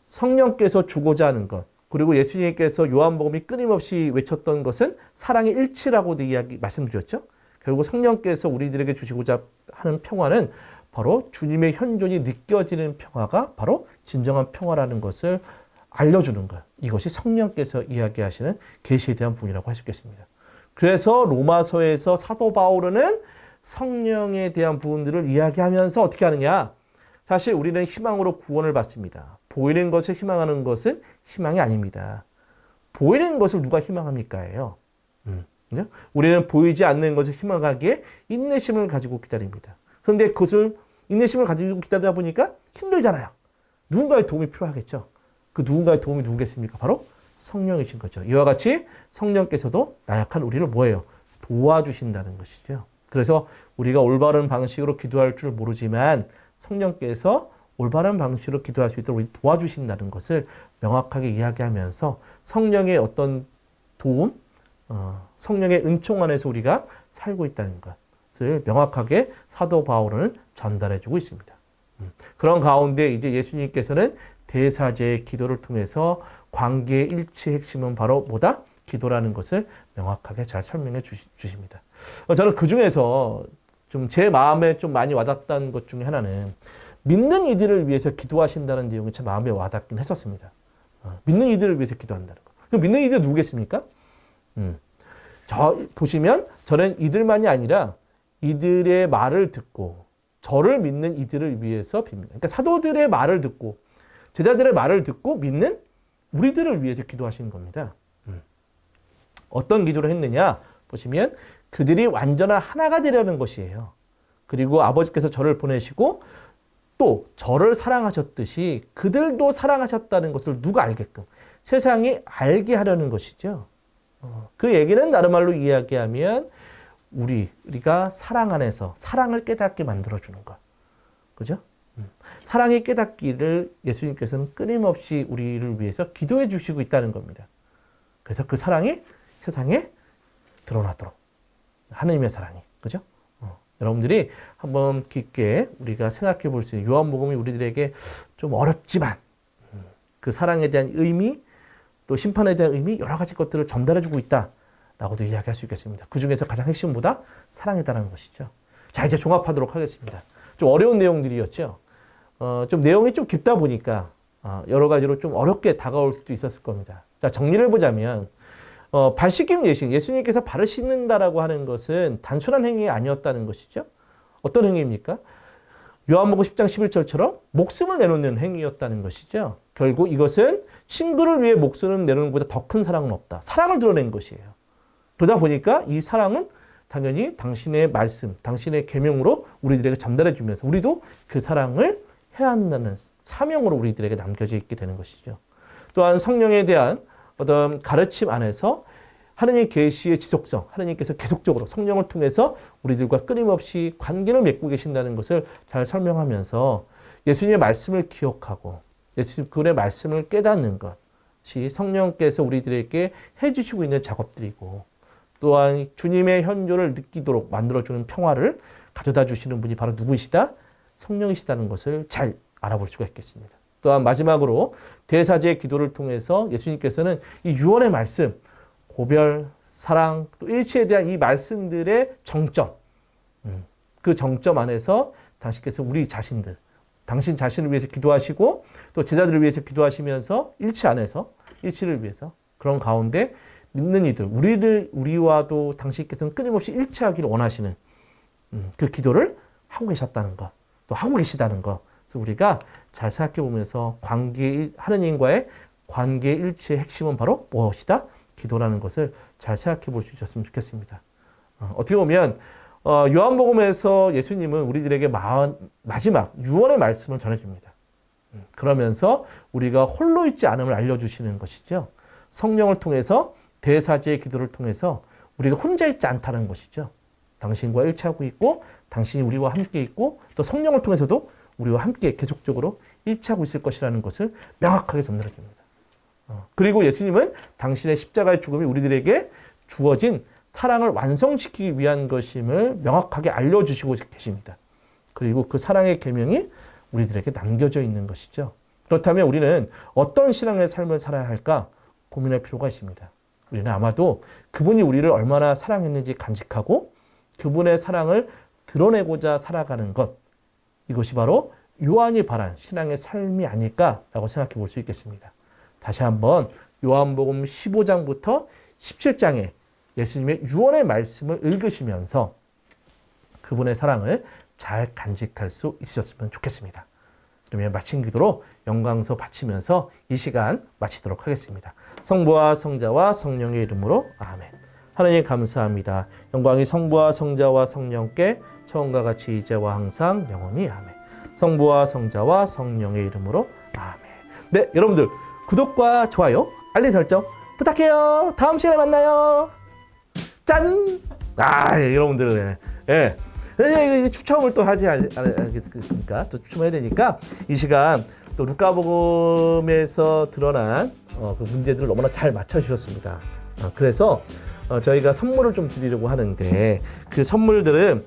성령께서 주고자 하는 것, 그리고 예수님께서 요한복음이 끊임없이 외쳤던 것은 사랑의 일치라고도 말씀드렸죠. 결국 성령께서 우리들에게 주시고자 하는 평화는 바로 주님의 현존이 느껴지는 평화가 바로 진정한 평화라는 것을 알려주는 것. 이것이 성령께서 이야기하시는 계시에 대한 부분이라고 할 수 있겠습니다. 그래서 로마서에서 사도 바울은 성령에 대한 부분들을 이야기하면서 어떻게 하느냐. 사실 우리는 희망으로 구원을 받습니다. 보이는 것을 희망하는 것은 희망이 아닙니다. 보이는 것을 누가 희망합니까예요. 우리는 보이지 않는 것을 희망하기에 인내심을 가지고 기다립니다. 그런데 그것을 인내심을 가지고 기다리다 보니까 힘들잖아요. 누군가의 도움이 필요하겠죠. 그 누군가의 도움이 누구겠습니까? 바로 성령이신 거죠. 이와 같이 성령께서도 나약한 우리를 뭐예요? 도와주신다는 것이죠. 그래서 우리가 올바른 방식으로 기도할 줄 모르지만 성령께서 올바른 방식으로 기도할 수 있도록 도와주신다는 것을 명확하게 이야기하면서 성령의 어떤 도움, 성령의 은총 안에서 우리가 살고 있다는 것을 명확하게 사도 바울은 전달해주고 있습니다. 그런 가운데 이제 예수님께서는 대사제의 기도를 통해서 관계의 일치의 핵심은 바로 뭐다? 기도라는 것을 명확하게 잘 설명해 주십니다. 저는 그 중에서 좀 제 마음에 좀 많이 와닿았던 것 중에 하나는 믿는 이들을 위해서 기도하신다는 내용이 참 마음에 와닿긴 했었습니다. 믿는 이들을 위해서 기도한다는 거. 그럼 믿는 이들이 누구겠습니까? 보시면 저는 이들만이 아니라 이들의 말을 듣고 저를 믿는 이들을 위해서 빕니다. 그러니까 사도들의 말을 듣고 제자들의 말을 듣고 믿는 우리들을 위해서 기도하시는 겁니다. 어떤 기도를 했느냐 보시면 그들이 완전한 하나가 되려는 것이에요. 그리고 아버지께서 저를 보내시고 또 저를 사랑하셨듯이 그들도 사랑하셨다는 것을 누가 알게끔 세상이 알게 하려는 것이죠. 그 얘기는 다른 말로 이야기하면 우리가 사랑 안에서 사랑을 깨닫게 만들어주는 것. 그죠? 사랑의 깨닫기를 예수님께서는 끊임없이 우리를 위해서 기도해 주시고 있다는 겁니다. 그래서 그 사랑이 세상에 드러나도록. 하나님의 사랑이. 그죠? 여러분들이 한번 깊게 우리가 생각해 볼 수 있는 요한복음이 우리들에게 좀 어렵지만 그 사랑에 대한 의미 또 심판에 대한 의미 여러 가지 것들을 전달해 주고 있다라고도 이야기할 수 있겠습니다. 그 중에서 가장 핵심은 뭐다? 사랑이다라는 것이죠. 자, 이제 종합하도록 하겠습니다. 좀 어려운 내용들이었죠. 좀 내용이 좀 깊다 보니까 여러 가지로 좀 어렵게 다가올 수도 있었을 겁니다. 자, 정리를 해보자면 발 씻김 예식, 예수님께서 발을 씻는다라고 하는 것은 단순한 행위가 아니었다는 것이죠. 어떤 행위입니까? 요한복음 10장 11절처럼 목숨을 내놓는 행위였다는 것이죠. 결국 이것은 친구를 위해 목숨을 내놓는 것보다 더 큰 사랑은 없다. 사랑을 드러낸 것이에요. 그러다 보니까 이 사랑은 당연히 당신의 말씀, 당신의 계명으로 우리들에게 전달해 주면서 우리도 그 사랑을 해야 한다는 사명으로 우리들에게 남겨져 있게 되는 것이죠. 또한 성령에 대한 어떤 가르침 안에서 하느님의 계시의 지속성, 하느님께서 계속적으로 성령을 통해서 우리들과 끊임없이 관계를 맺고 계신다는 것을 잘 설명하면서 예수님의 말씀을 기억하고 예수님 그분의 말씀을 깨닫는 것이 성령께서 우리들에게 해주시고 있는 작업들이고 또한 주님의 현존을 느끼도록 만들어주는 평화를 가져다 주시는 분이 바로 누구이시다? 성령이시다는 것을 잘 알아볼 수가 있겠습니다. 또한 마지막으로 대사제의 기도를 통해서 예수님께서는 이 유언의 말씀, 고별, 사랑, 또 일치에 대한 이 말씀들의 정점, 그 정점 안에서 당신께서 우리 자신들, 당신 자신을 위해서 기도하시고 또 제자들을 위해서 기도하시면서 일치 안에서 일치를 위해서 그런 가운데 믿는 이들, 우리와도 당신께서는 끊임없이 일치하기를 원하시는 그 기도를 하고 계셨다는 것, 또 하고 계시다는 것. 그래서 우리가 잘 생각해 보면서 하느님과의 관계 일치의 핵심은 바로 무엇이다? 기도라는 것을 잘 생각해 볼 수 있었으면 좋겠습니다. 어떻게 보면 요한복음에서 예수님은 우리들에게 마지막 유언의 말씀을 전해줍니다. 그러면서 우리가 홀로 있지 않음을 알려주시는 것이죠. 성령을 통해서 대사제의 기도를 통해서 우리가 혼자 있지 않다는 것이죠. 당신과 일치하고 있고 당신이 우리와 함께 있고 또 성령을 통해서도 우리와 함께 계속적으로 일치하고 있을 것이라는 것을 명확하게 전달해 줍니다. 그리고 예수님은 당신의 십자가의 죽음이 우리들에게 주어진 사랑을 완성시키기 위한 것임을 명확하게 알려주시고 계십니다. 그리고 그 사랑의 계명이 우리들에게 남겨져 있는 것이죠. 그렇다면 우리는 어떤 신앙의 삶을 살아야 할까 고민할 필요가 있습니다. 우리는 아마도 그분이 우리를 얼마나 사랑했는지 간직하고 그분의 사랑을 드러내고자 살아가는 것, 이것이 바로 요한이 바란 신앙의 삶이 아닐까라고 생각해 볼 수 있겠습니다. 다시 한번 요한복음 15장부터 17장에 예수님의 유언의 말씀을 읽으시면서 그분의 사랑을 잘 간직할 수 있으셨으면 좋겠습니다. 그러면 마친 기도로 영광서 바치면서 이 시간 마치도록 하겠습니다. 성부와 성자와 성령의 이름으로 아멘. 하나님 감사합니다. 영광이 성부와 성자와 성령께 처음과 같이 이제와 항상 영원히 아멘. 성부와 성자와 성령의 이름으로 아멘. 네, 여러분들 구독과 좋아요, 알림 설정 부탁해요. 다음 시간에 만나요. 짠! 여러분들, 추첨을 또 하지 않겠습니까? 또 추첨해야 되니까 이 시간 또 루카복음에서 드러난 그 문제들을 너무나 잘 맞춰주셨습니다. 그래서 저희가 선물을 좀 드리려고 하는데 그 선물들은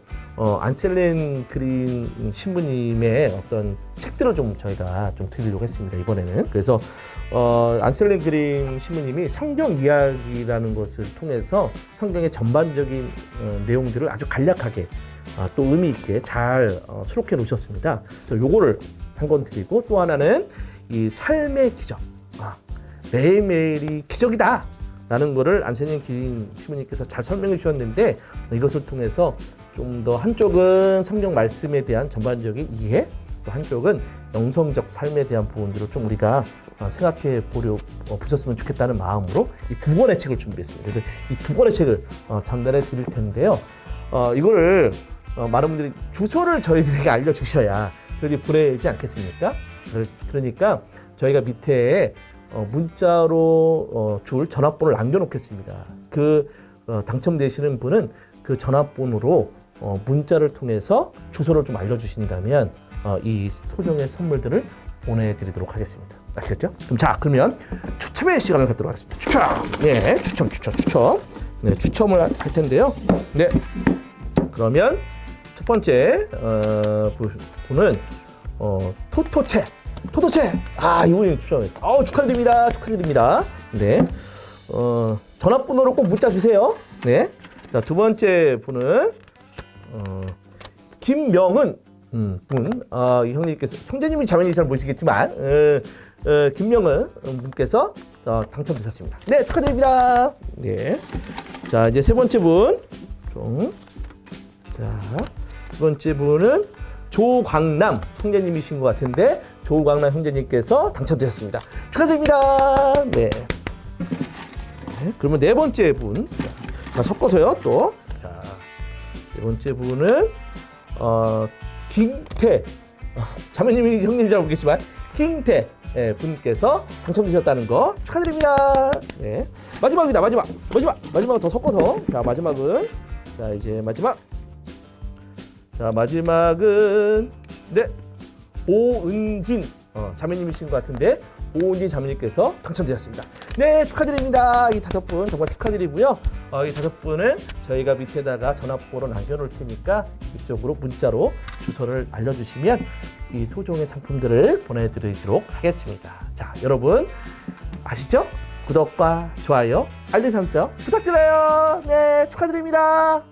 안셀린 그린 신부님의 어떤 책들을 좀 저희가 좀 드리려고 했습니다. 이번에는. 그래서 안셀린 그린 신부님이 성경 이야기라는 것을 통해서 성경의 전반적인 내용들을 아주 간략하게 또 의미 있게 잘 수록해 놓으셨습니다. 그래서 요거를 한 권 드리고 또 하나는 이 삶의 기적, 매일매일이 기적이다 라는 거를 안셀린 그린 신부님께서 잘 설명해 주셨는데 이것을 통해서 좀 더 한쪽은 성경 말씀에 대한 전반적인 이해, 또 한쪽은 영성적 삶에 대한 부분들을 좀 우리가 생각해 보셨으면 좋겠다는 마음으로 이 두 권의 책을 준비했습니다. 그래서 이 두 권의 책을 전달해 드릴 텐데요. 이거를 많은 분들이 주소를 저희들에게 알려주셔야 그렇게 보내지 않겠습니까? 그러니까 저희가 밑에 문자로 줄 전화번호를 남겨놓겠습니다. 그 당첨되시는 분은 그 전화번호로 문자를 통해서 주소를 좀 알려주신다면 이 소정의 선물들을 보내드리도록 하겠습니다. 아시겠죠? 그러면 추첨의 시간을 갖도록 하겠습니다. 추첨. 네, 추첨을 할 텐데요. 네, 그러면 첫 번째 분은 토토체. 이분이 추첨. 축하드립니다. 네, 전화번호로 꼭 문자 주세요. 네, 자, 두 번째 분은 김명은 분, 형님께서, 형제님이 자매님이 잘 모르시겠지만, 김명은 분께서 당첨되셨습니다. 네, 축하드립니다. 네. 자, 이제 세 번째 분. 자, 두 번째 분은 조광남, 형제님이신 것 같은데, 조광란 형제님께서 당첨되셨습니다. 축하드립니다. 네. 네, 그러면 네 번째 분. 자, 섞어서요, 또. 자, 네 번째 분은, 김태. 자매님이 형님 잘 모르겠지만, 김태. 예, 분께서 당첨되셨다는 거 축하드립니다. 네. 마지막입니다. 마지막 더 섞어서. 자, 마지막은. 자, 이제 마지막. 자, 마지막은. 네. 오은진. 자매님이신 것 같은데, 오은진 자매님께서 당첨되셨습니다. 네, 축하드립니다. 이 5분 정말 축하드리고요. 이 5분은 저희가 밑에다가 전화번호 남겨놓을 테니까 이쪽으로 문자로 주소를 알려주시면 이 소정의 상품들을 보내드리도록 하겠습니다. 자, 여러분 아시죠? 구독과 좋아요, 알림 설정 부탁드려요. 네, 축하드립니다.